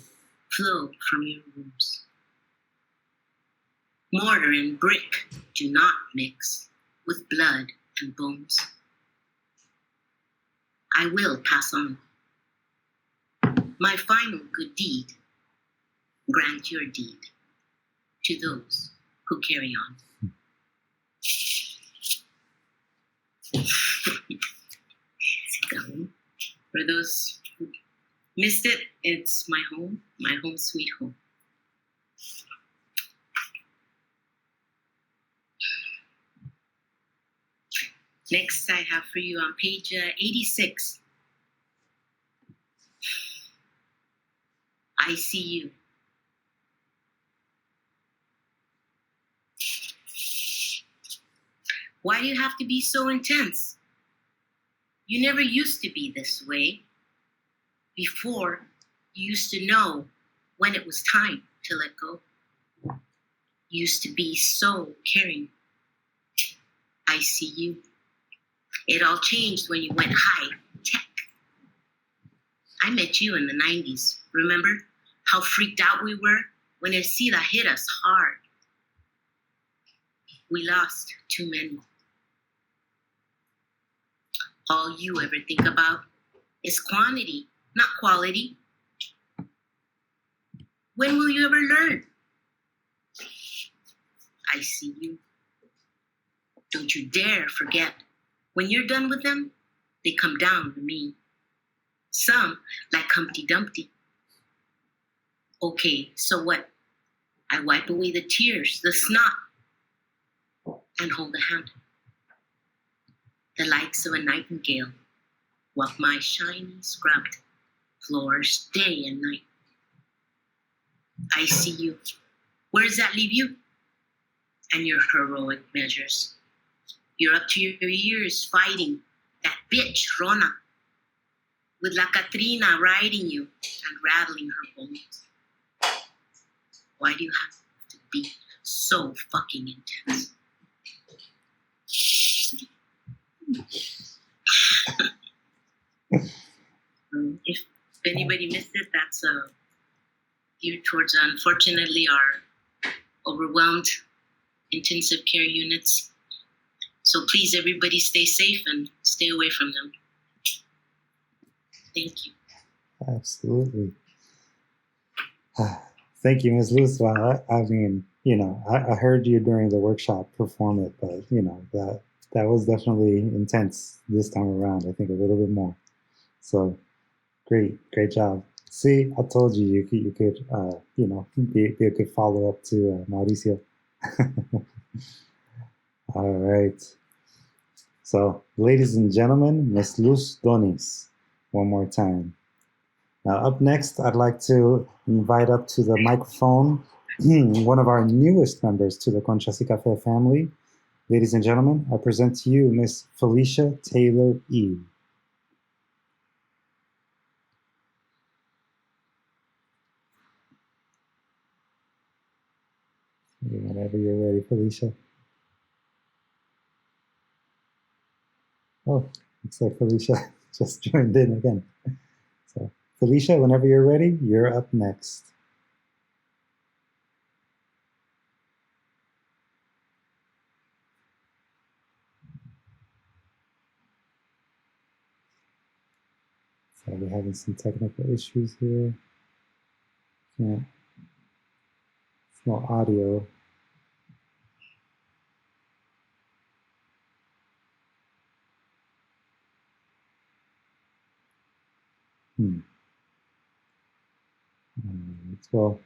flow from your rooms. Mortar and brick do not mix with blood and bones. I will pass on. My final good deed, grant your deed to those who carry on. For those who missed it, it's my home sweet home. Next, I have for you on page 86. I see you. Why do you have to be so intense? You never used to be this way. Before, you used to know when it was time to let go. You used to be so caring. I see you. It all changed when you went high tech. I met you in the 90s. Remember how freaked out we were when a SIDA hit us hard? We lost too many. All you ever think about is quantity, not quality. When will you ever learn? I see you. Don't you dare forget. When you're done with them, they come down to me. Some like Humpty Dumpty. Okay, so what? I wipe away the tears, the snot, and hold a hand. The likes of a nightingale walk my shiny scrubbed floors day and night. I see you. Where does that leave you? And your heroic measures. You're up to your ears fighting that bitch, Rona, with La Catrina riding you and rattling her bones. Why do you have to be so fucking intense? If anybody missed it, that's geared towards, unfortunately, our overwhelmed intensive care units. So please, everybody stay safe and stay away from them. Thank you. Absolutely. Thank you, Ms. Luz. Well, I mean, I heard you during the workshop perform it, but, that was definitely intense this time around. I think a little bit more. So great job. See, I told you you could be a good follow up to Mauricio. All right. So, ladies and gentlemen, Ms. Luz Donis, one more time. Now, up next, I'd like to invite up to the microphone one of our newest members to the Conchas y Café family. Ladies and gentlemen, I present to you Miss Felicia Taylor E. Whenever you're ready, Felicia. Oh, looks like Felicia just joined in again. So, Felicia, whenever you're ready, you're up next. So we're having some technical issues here. Yeah, it's no audio. Well,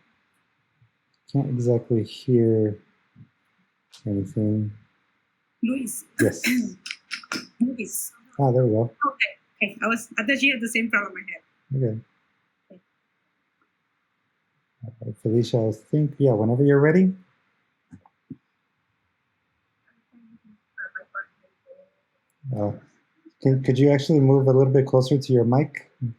can't exactly hear anything. Luis. Yes. Luis. Ah, there we go. Okay. I thought you had the same problem I had. Okay. Felicia, I think, yeah, whenever you're ready. Could you actually move a little bit closer to your mic? Can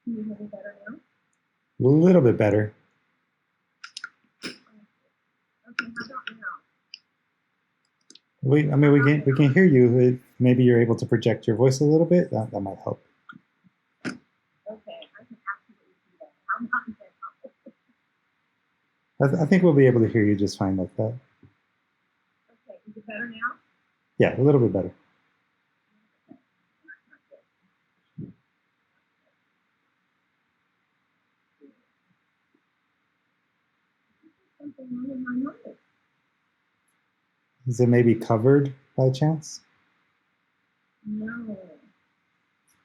you hear me better now? A little bit better. Okay, how about now? We can hear you. Maybe you're able to project your voice a little bit. That might help. Okay, I can absolutely see that. How about that? I think we'll be able to hear you just fine like that. Okay, is it better now? Yeah, a little bit better. Something wrong with my mic. Is it maybe covered by chance? No.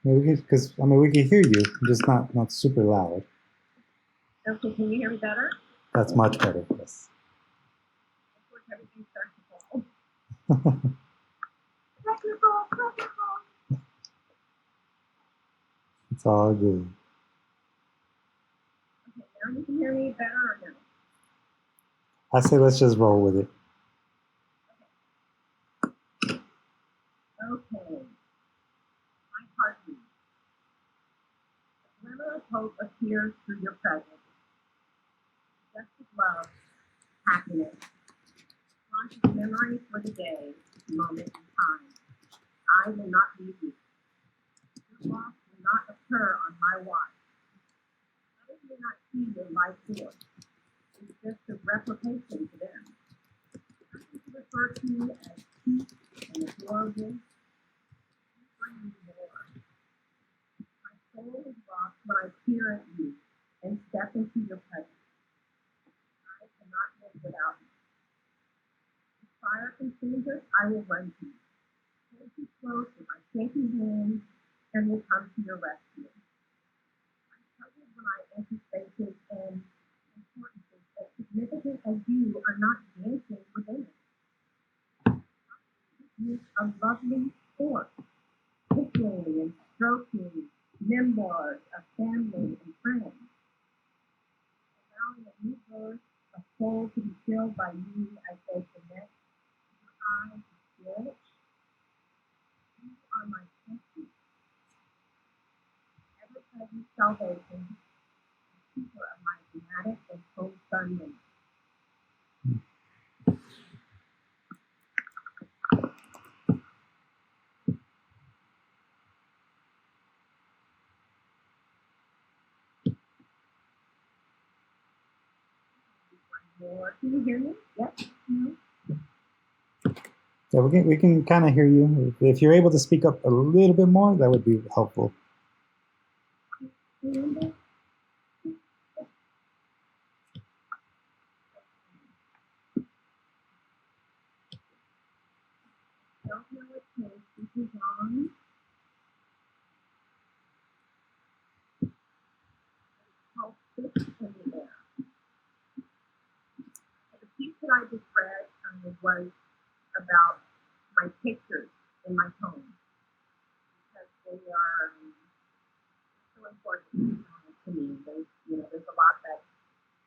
Maybe because we can hear you, just not super loud. Okay, can you hear me better? That's much better. Yes. Of course, everything starts to fall. Technical. It's all good. Okay, now you can hear me better or no? I say let's just roll with it. Okay. My heartbeat. A glimmer of hope appears through your presence. Just as love, happiness, conscious memory for the day, moment in time. I will not leave you. Your loss will not occur on my watch. Others may not see your life force. It's just a replication to them. I can refer to you as cute and adorable. You bring me more. My soul is lost when I peer at you and step into your presence. I cannot live without you. If fire consumes us, I will run to you. Hold you close with my shaking hands and will come to your rescue. I'm troubled when I enter spaces and importances as significant as you are not dancing within it. It's a lovely sport, tickling and stroking memoirs of family and friends. Allowing a new birth, a soul to be filled by you as they connect your eyes and spirit. You are my safety, ever-present salvation, keeper of my dramatic and homespun memory. More. Can you hear me? Yep. No? Yeah, we can kind of hear you. If you're able to speak up a little bit more, that would be helpful. Remember? Don't know what case this is on. It's called Fix in the Air. The piece that I just read was about my pictures in my home because they are so important to me. There's a lot that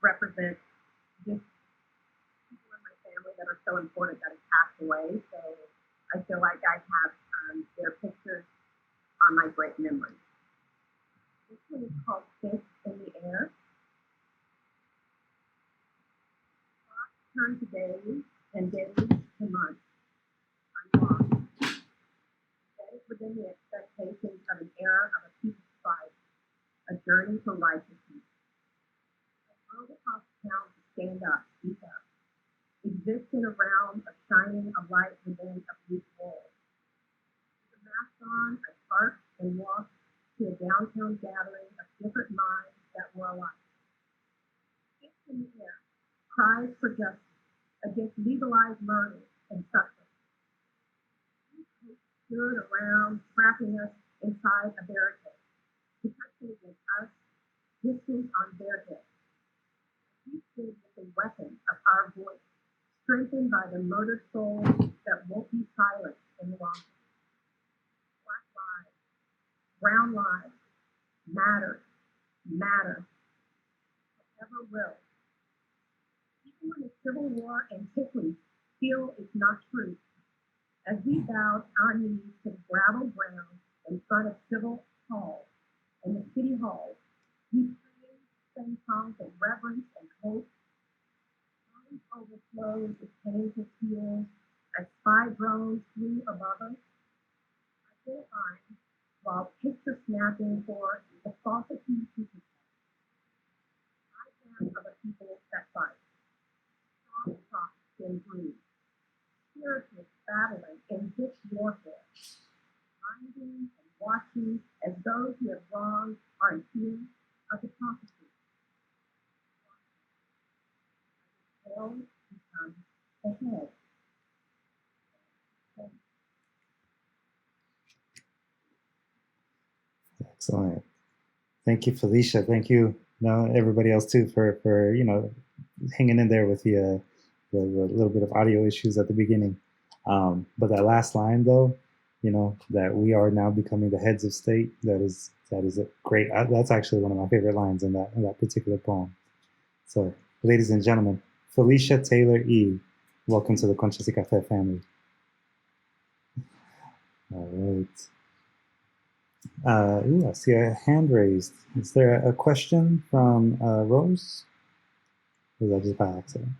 represent just people in my family that are so important that have passed away. So I feel like I have their pictures on my great memories. This one is called Fix in the Air. Thoughts turn to days and days to months. I'm lost. Embedded within the expectations of an era of a people's fight, a journey for righteousness. A world across town to stand up, speak up, existing around a shining a light within a bleak world. With a mask on, I parked and walked to a downtown gathering of different minds that were alike. Fix in the air, cries for justice against legalized murder and suffering. Stood around, trapping us inside a barricade, protecting against us, distance on their heads. We with the weapon of our voice, strengthened by the murdered soul that won't be silent any longer. Black lives, brown lives, matter, forever will. Even when the Civil War and Hickley feel it's not true, as we bowed our knees to the gravel ground in front of Civil Hall and the City Hall, we prayed, sang songs of reverence and hope. Time overflows with painful tears as spy drones flew above us, identifying while picture snapping for the falsity people. I am of a people that fight. Strong talk and breathe. Spirituals battling in ditch warfare. Minding and watching as those who have wronged are in fear of the prophecy. Hell becomes ahead. Excellent. Thank you, Felicia. Thank you, everybody else too, for hanging in there with the little bit of audio issues at the beginning. But that last line, though, that we are now becoming the heads of state. That is a great. That's actually one of my favorite lines in that particular poem. So, ladies and gentlemen, Felicia Taylor E. Welcome to the Conchas y Café family. All right. I see a hand raised. Is there a question from Rose? Or was that just by accident?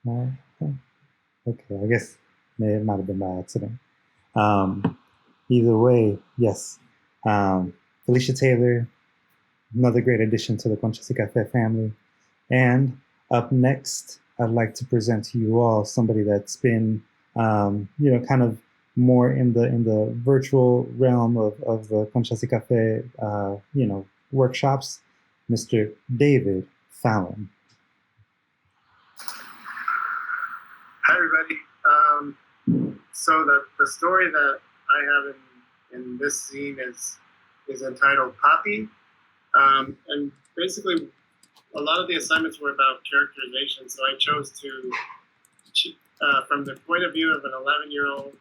No? Okay, I guess it might have been by accident. Either way, yes. Felicia Taylor, another great addition to the Conchas y Café family. And up next, I'd like to present to you all somebody that's been, kind of more in the virtual realm of the Conchas y Café, workshops, Mr. David Fallon. Hi, everybody. So the story that I have in this scene is entitled Poppy. And basically, a lot of the assignments were about characterization, so I chose to, from the point of view of an 11-year-old,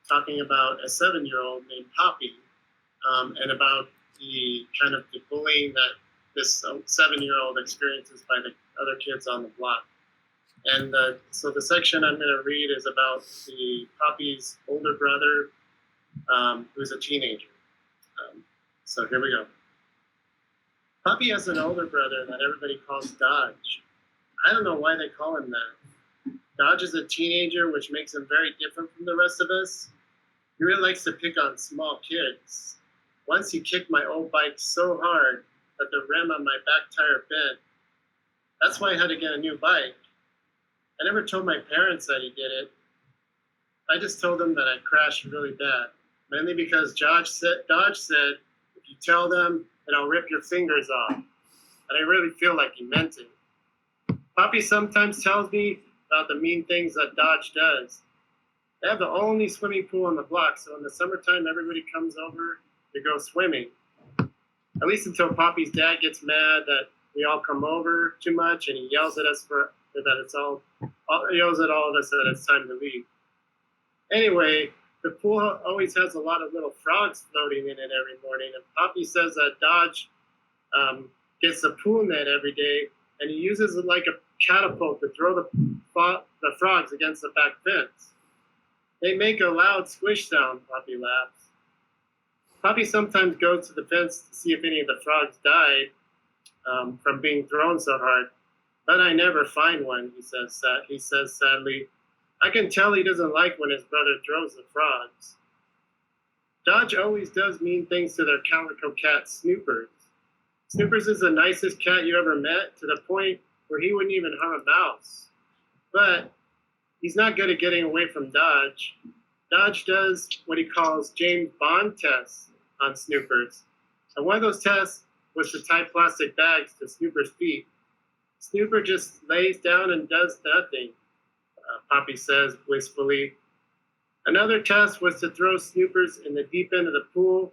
talking about a 7-year-old named Poppy, and about the kind of the bullying that this 7-year-old experiences by the other kids on the block. And so the section I'm going to read is about the Poppy's older brother, who's a teenager. So here we go. Poppy has an older brother that everybody calls Dodge. I don't know why they call him that. Dodge is a teenager, which makes him very different from the rest of us. He really likes to pick on small kids. Once he kicked my old bike so hard that the rim on my back tire bent. That's why I had to get a new bike. I never told my parents that he did it. I just told them that I crashed really bad, mainly because Dodge said, if you tell them, then I'll rip your fingers off. And I really feel like he meant it. Poppy sometimes tells me about the mean things that Dodge does. They have the only swimming pool on the block, so in the summertime, everybody comes over to go swimming. At least until Poppy's dad gets mad that we all come over too much, and he yells at us he yells at all of us that it's time to leave. Anyway, the pool always has a lot of little frogs floating in it every morning, and Poppy says that Dodge gets the pool net every day, and he uses it like a catapult to throw the frogs against the back fence. They make a loud squish sound, Poppy laughs. Poppy sometimes goes to the fence to see if any of the frogs died from being thrown so hard, but I never find one, he says sadly. I can tell he doesn't like when his brother throws the frogs. Dodge always does mean things to their calico cat, Snoopers. Snoopers is the nicest cat you ever met, to the point where he wouldn't even harm a mouse. But he's not good at getting away from Dodge. Dodge does what he calls James Bond tests on Snoopers. And one of those tests was to tie plastic bags to Snooper's feet. Snooper just lays down and does nothing, Poppy says wistfully. Another test was to throw Snoopers in the deep end of the pool,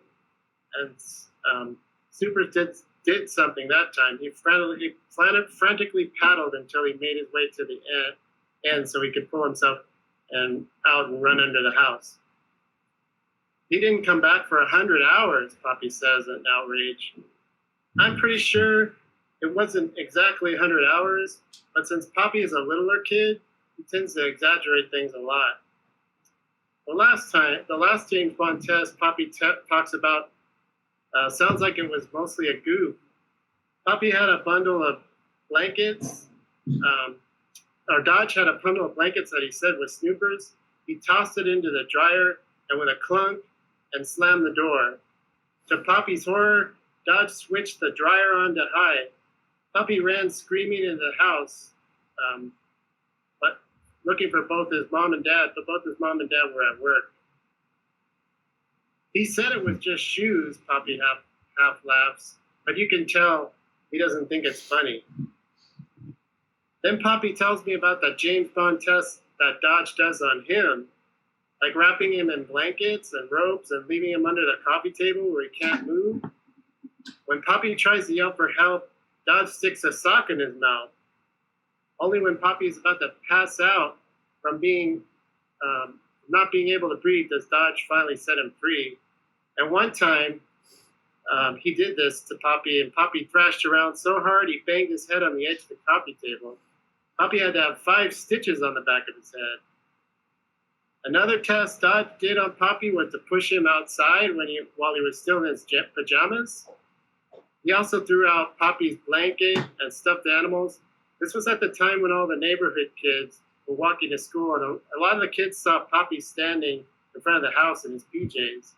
and Snoopers did did something that time. He frantically paddled until he made his way to the end so he could pull himself out and run under the house. He didn't come back for 100 hours, Poppy says in outrage. I'm pretty sure it wasn't exactly 100 hours, but since Poppy is a littler kid, he tends to exaggerate things a lot. The last James Bond test Poppy talks about sounds like it was mostly a goof. Poppy had a bundle of blankets, or Dodge had a bundle of blankets that he said was snoopers. He tossed it into the dryer and with a clunk and slammed the door. To Poppy's horror, Dodge switched the dryer on to high. Poppy ran screaming into the house, but looking for both his mom and dad, but both his mom and dad were at work. He said it was just shoes, Poppy half laughs, but you can tell he doesn't think it's funny. Then Poppy tells me about that James Bond test that Dodge does on him, like wrapping him in blankets and ropes and leaving him under the coffee table where he can't move. When Poppy tries to yell for help, Dodge sticks a sock in his mouth. Only when Poppy is about to pass out from not being able to breathe does Dodge finally set him free. And one time, he did this to Poppy, and Poppy thrashed around so hard he banged his head on the edge of the coffee table. Poppy had to have 5 stitches on the back of his head. Another test Dodge did on Poppy was to push him outside while he was still in his pajamas. He also threw out Poppy's blanket and stuffed animals. This was at the time when all the neighborhood kids were walking to school, and a lot of the kids saw Poppy standing in front of the house in his PJs.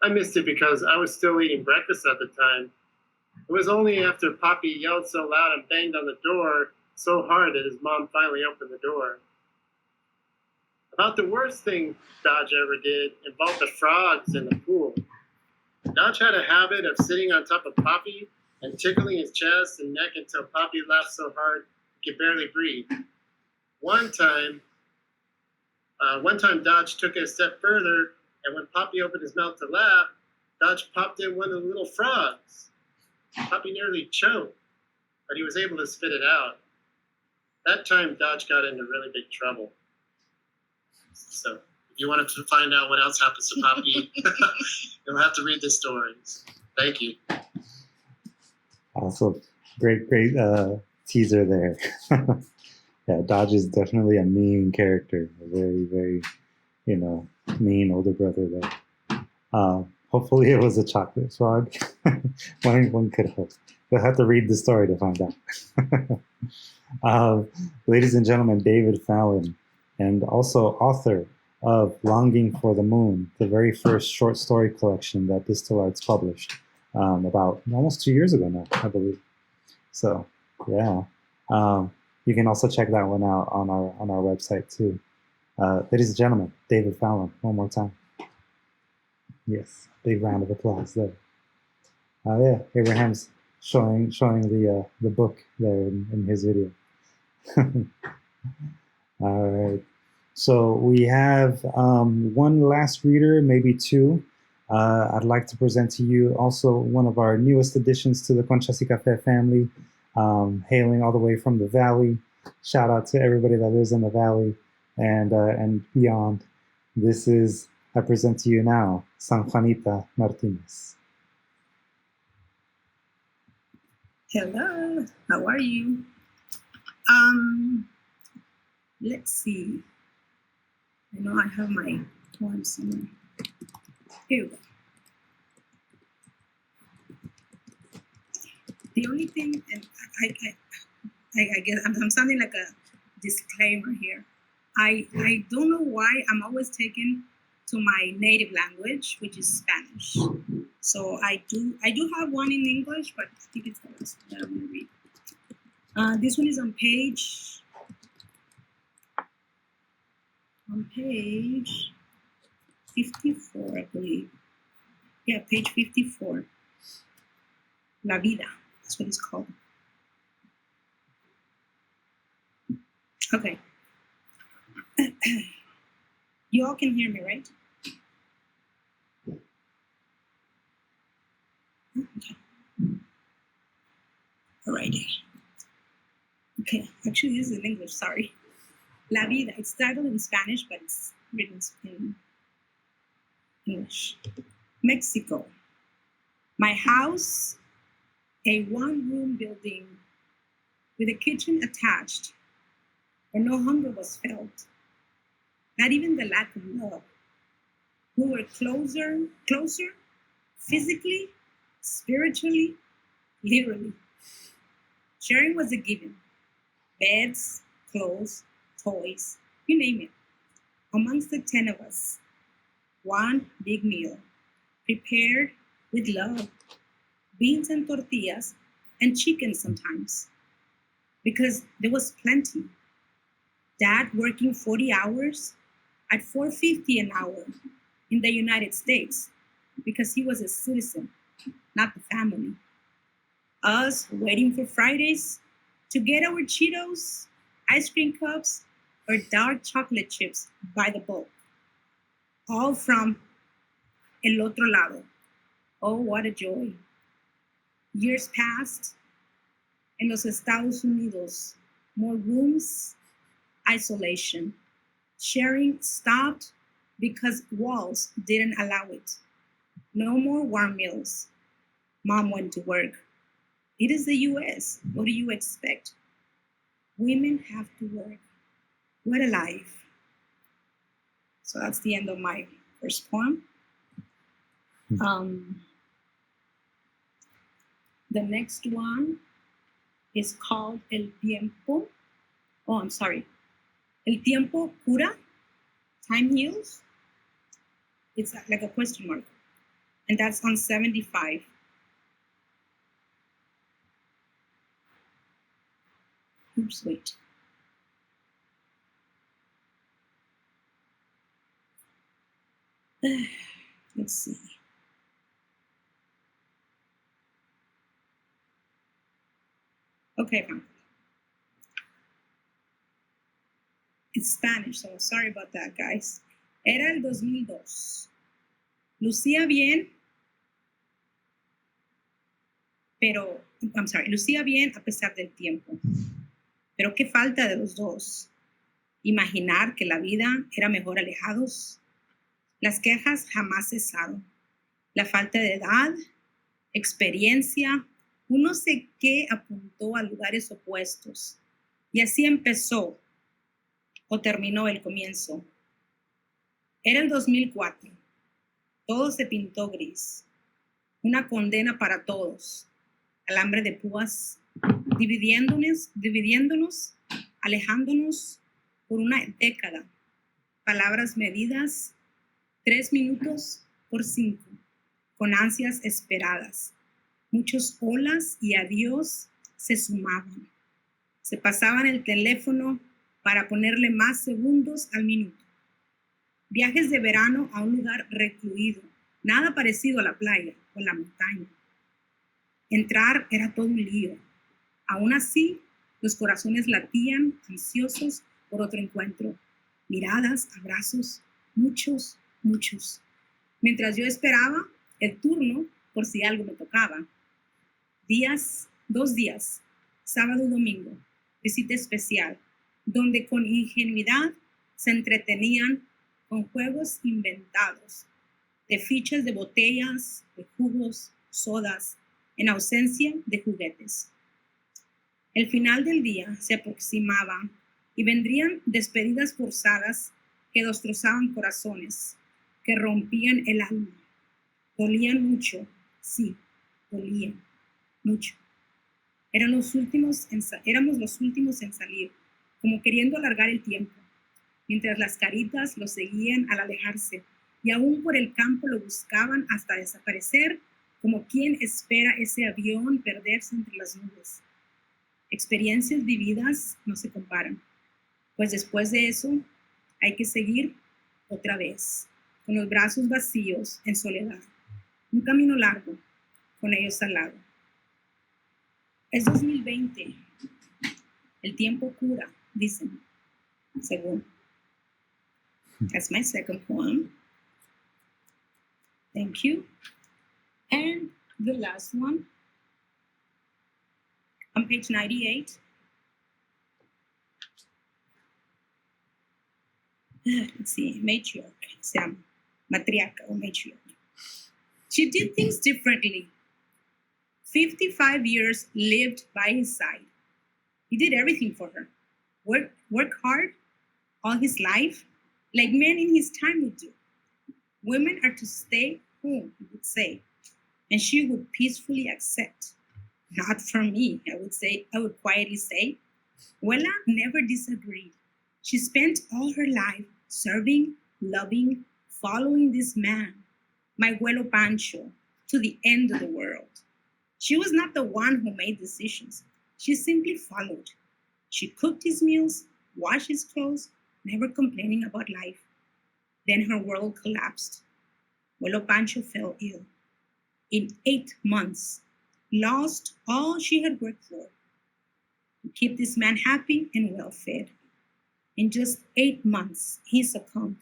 I missed it because I was still eating breakfast at the time. It was only after Poppy yelled so loud and banged on the door so hard that his mom finally opened the door. About the worst thing Dodge ever did involved the frogs in the pool. Dodge had a habit of sitting on top of Poppy and tickling his chest and neck until Poppy laughed so hard he could barely breathe. One time Dodge took it a step further, and when Poppy opened his mouth to laugh, Dodge popped in one of the little frogs. Poppy nearly choked, but he was able to spit it out. That time, Dodge got into really big trouble. So, if you wanted to find out what else happens to Poppy, you'll have to read the stories. Thank you. Also, great teaser there. Yeah, Dodge is definitely a mean character. A very, very, mean older brother there. Hopefully it was a chocolate frog. One could hope. You'll have to read the story to find out. Ladies and gentlemen, David Fallon, and also author of Longing for the Moon, the very first short story collection that Distill Arts published about almost 2 years ago now, I believe. So, yeah. You can also check that one out on our website too. Ladies and gentlemen, David Fallon, one more time. Yes, big round of applause there. Yeah, Abraham's showing the book there in his video. All right. So we have one last reader, maybe two. I'd like to present to you also one of our newest additions to the Conchas y Café family, hailing all the way from the Valley. Shout out to everybody that lives in the Valley and beyond. I present to you now, Juanita Martinez. Hello, how are you? Let's see. I know I have my poem somewhere. Here we go. The only thing, and I guess I'm sounding like a disclaimer here. I don't know why I'm always taken to my native language, which is Spanish. So I do have one in English, but I think it's the last one that I'm gonna read. This one is on page 54, I believe. Yeah, page 54. La Vida, that's what it's called. Okay. You all can hear me, right? Okay. Alrighty. Okay, actually this is in English, sorry. La vida, it's titled in Spanish, but it's written in English. Mexico. My house, a one-room building with a kitchen attached, where no hunger was felt, not even the lack of love. We were closer, physically, spiritually, literally. Sharing was a given. Beds, clothes, toys, you name it. Amongst the 10 of us, one big meal, prepared with love, beans and tortillas, and chicken sometimes, because there was plenty. Dad working 40 hours at $4.50 an hour in the United States, because he was a citizen, not the family. Us waiting for Fridays to get our Cheetos, ice cream cups, or dark chocolate chips by the bulk. All from El Otro Lado. Oh, what a joy. Years passed. En los Estados Unidos, more rooms, isolation. Sharing stopped because walls didn't allow it. No more warm meals. Mom went to work. It is the US. What do you expect? Women have to work. What a life. So that's the end of my first poem. The next one is called El Tiempo. Oh, I'm sorry. El Tiempo Cura. Time heals. It's like a question mark. And that's on 75. Oops, wait. Let's see. Okay, fine. It's Spanish, so sorry about that, guys. Era el 2002. Lucía bien, lucía bien a pesar del tiempo. Pero qué falta de los dos. Imaginar que la vida era mejor alejados. Las quejas jamás cesaron. La falta de edad, experiencia, un no sé qué apuntó a lugares opuestos. Y así empezó o terminó el comienzo. Era el 2004. Todo se pintó gris. Una condena para todos. Alambre de púas, dividiéndonos, alejándonos por una década. Palabras medidas, 3 minutos por 5, con ansias esperadas. Muchos holas y adiós se sumaban. Se pasaban el teléfono para ponerle más segundos al minuto. Viajes de verano a un lugar recluido, nada parecido a la playa o la montaña. Entrar era todo un lío. Aún así, los corazones latían ansiosos por otro encuentro. Miradas, abrazos, muchos. Mientras yo esperaba el turno por si algo me tocaba. 2 días, sábado y domingo, visita especial, donde con ingenuidad se entretenían con juegos inventados, de fichas de botellas, de jugos, sodas, en ausencia de juguetes. El final del día se aproximaba y vendrían despedidas forzadas que destrozaban corazones, que rompían el alma. Dolían mucho, sí, dolían mucho. Éramos los últimos en salir, como queriendo alargar el tiempo, mientras las caritas lo seguían al alejarse y aún por el campo lo buscaban hasta desaparecer, como quien espera ese avión perderse entre las nubes. Experiencias vividas no se comparan, pues después de eso hay que seguir otra vez, con los brazos vacíos en soledad. Un camino largo, con ellos al lado. Es 2020. El tiempo cura, dicen, según. That's my second poem. Thank you. And the last one. On page 98, let's see, matriarch, se llama, matriarca or matriarch. She did things differently. 55 years lived by his side. He did everything for her. Work hard all his life, like men in his time would do. Women are to stay home, he would say, and she would peacefully accept. Not for me, I would quietly say. Wella never disagreed. She spent all her life serving, loving, following this man, my abuelo Pancho, to the end of the world. She was not the one who made decisions. She simply followed. She cooked his meals, washed his clothes, never complaining about life. Then her world collapsed. Abuelo Pancho fell ill. In 8 months, lost all she had worked for to keep this man happy and well fed. In just 8 months, he succumbed,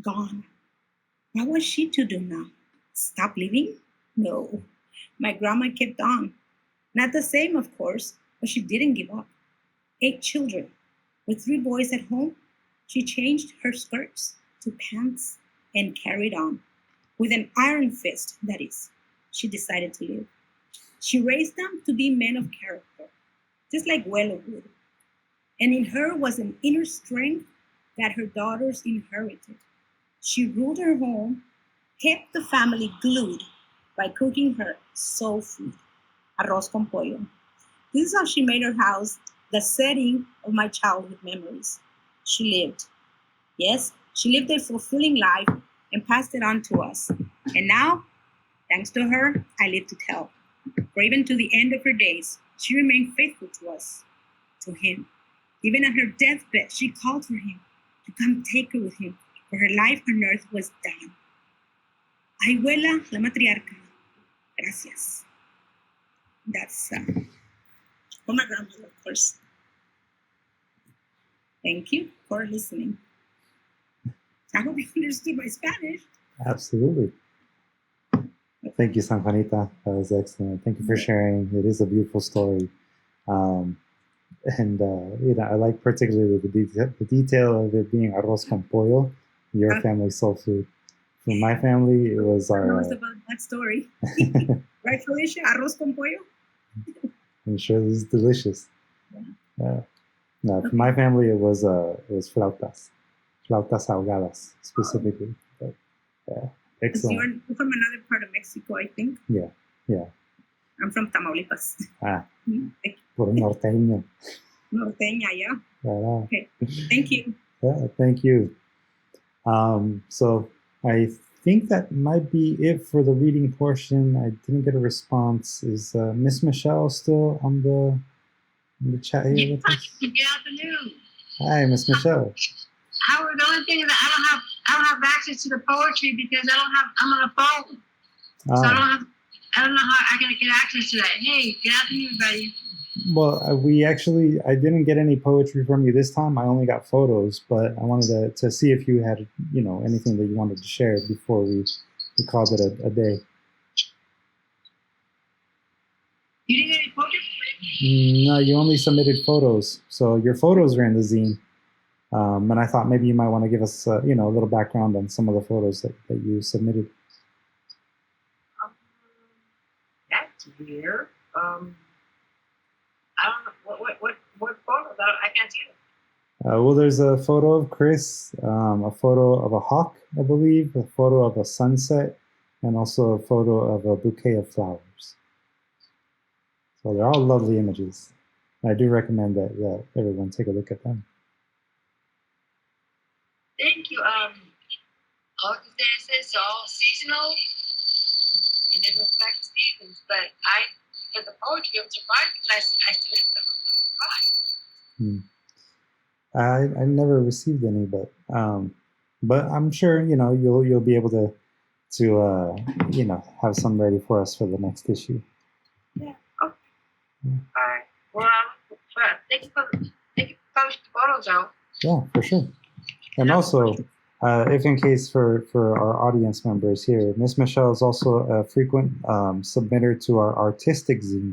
gone. What was she to do now? Stop living? No. My grandma kept on. Not the same, of course, but she didn't give up. 8 children. With 3 boys at home, she changed her skirts to pants and carried on. With an iron fist, that is, she decided to live. She raised them to be men of character, just like Wello would. And in her was an inner strength that her daughters inherited. She ruled her home, kept the family glued by cooking her soul food, arroz con pollo. This is how she made her house the setting of my childhood memories. She lived. Yes, she lived a fulfilling life and passed it on to us. And now, thanks to her, I live to tell. For even to the end of her days, she remained faithful to us, to him. Even on her deathbed, she called for him to come take her with him, for her life on earth was done. Abuela, la matriarca, gracias. That's for my grandmother, of course. Thank you for listening. I hope you understood my Spanish. Absolutely. Thank you, San Juanita. That was excellent. Thank you for sharing. It is a beautiful story. I like particularly the detail of it being arroz con pollo, your family's soul food. For my family, it was our... knows about that story. Right, Felicia? Arroz con pollo? I'm sure this is delicious. Yeah. No, for my family, it was flautas ahogadas specifically. But, yeah, excellent. You're from another part of Mexico, I think. Yeah. I'm from Tamaulipas. Por norteño. Norteña, yeah. Right. Okay, thank you. Yeah, thank you. So I think that might be it for the reading portion. I didn't get a response. Is Miss Michelle still on the chat here with us? Good afternoon. Hi, Miss Michelle. Howard, the only thing is that I don't have access to the poetry because I'm on a phone. So I don't know how I can get access to that. Hey, good afternoon, everybody. Well, I didn't get any poetry from you this time. I only got photos, but I wanted to see if you had, anything that you wanted to share before we called it a day. You didn't get any poetry? No, you only submitted photos. So your photos are in the zine. And I thought maybe you might want to give us, a little background on some of the photos that you submitted. That's weird. I don't know what photos. I can't see them. Well, there's a photo of Chris, a photo of a hawk, I believe, a photo of a sunset, and also a photo of a bouquet of flowers. So they're all lovely images. I do recommend that everyone take a look at them. Thank you. It says it's all seasonal, and it reflects seasons. But for the poetry, I'm surprised because I submitted them. I'm surprised. I never received any, but I'm sure you'll be able to have some ready for us for the next issue. Yeah. Okay. All right. Well, thank you for posting the photos out. Yeah, for sure. And also, if in case for our audience members here, Miss Michelle is also a frequent submitter to our artistic zine.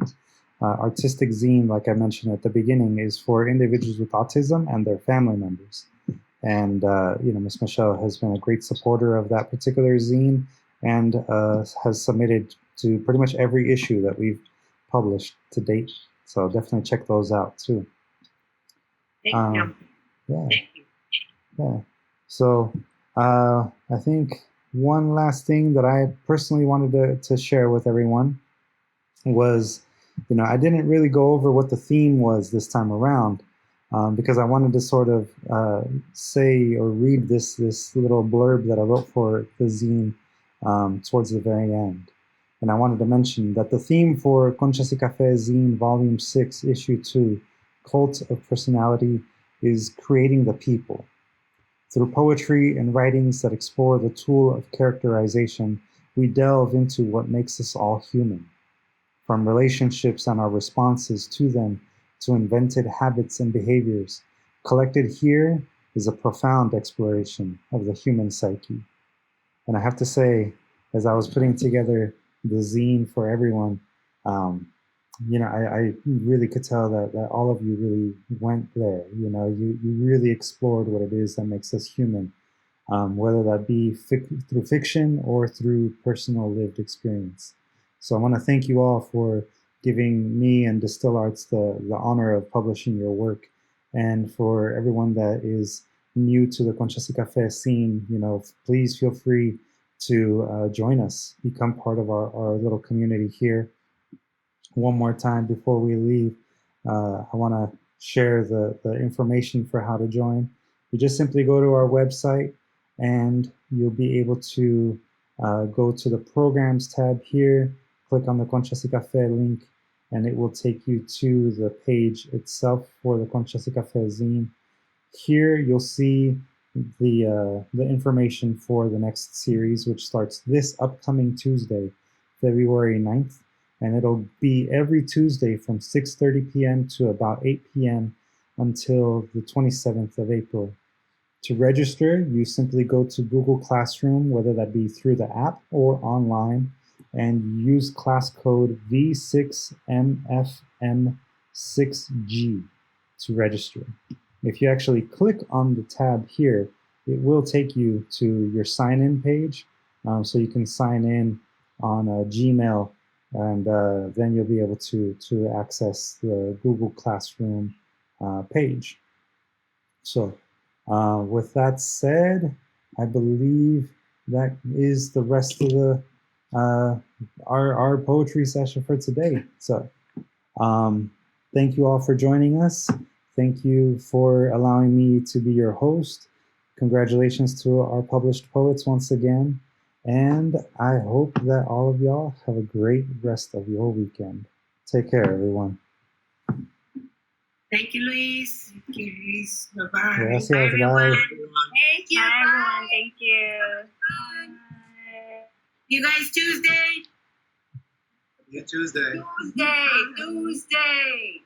artistic zine, like I mentioned at the beginning, is for individuals with autism and their family members. And Miss Michelle has been a great supporter of that particular zine and has submitted to pretty much every issue that we've published to date. So definitely check those out too. Thank you. Yeah. Thank you. Yeah. So I think one last thing that I personally wanted to share with everyone was, I didn't really go over what the theme was this time around because I wanted to sort of say or read this little blurb that I wrote for the zine towards the very end. And I wanted to mention that the theme for Conchas y Café Zine Volume 6, Issue 2, Cult of Personality, is creating the people. Through poetry and writings that explore the tool of characterization, we delve into what makes us all human. From relationships and our responses to them to invented habits and behaviors, collected here is a profound exploration of the human psyche. And I have to say, as I was putting together the zine for everyone, I really could tell that all of you really went there. You really explored what it is that makes us human, whether that be through fiction or through personal lived experience. So I want to thank you all for giving me and Distill Arts the honor of publishing your work. And for everyone that is new to the Conchas y Café scene, please feel free to join us, become part of our little community here. One more time before we leave, I want to share the information for how to join. You just simply go to our website and you'll be able to go to the programs tab here, click on the Conchas y Café link, and it will take you to the page itself for the Conchas y Café zine. Here you'll see the information for the next series, which starts this upcoming Tuesday, February 9th. And it'll be every Tuesday from 6:30 p.m. to about 8 p.m. until the 27th of April. To register, you simply go to Google Classroom, whether that be through the app or online, and use class code V6MFM6G to register. If you actually click on the tab here, it will take you to your sign-in page, so you can sign in on Gmail, and then you'll be able to access the Google Classroom page. So with that said, I believe that is the rest of the our poetry session for today. So thank you all for joining us. Thank you for allowing me to be your host. Congratulations to our published poets once again. And I hope that all of y'all have a great rest of your weekend. Take care, everyone. Thank you, Luis. Thank you, Luis. Bye-bye. Gracias, Bye, everyone. bye. Thank you. Bye, everyone. Bye. Thank you. Bye. You guys Tuesday. See you Tuesday. Tuesday.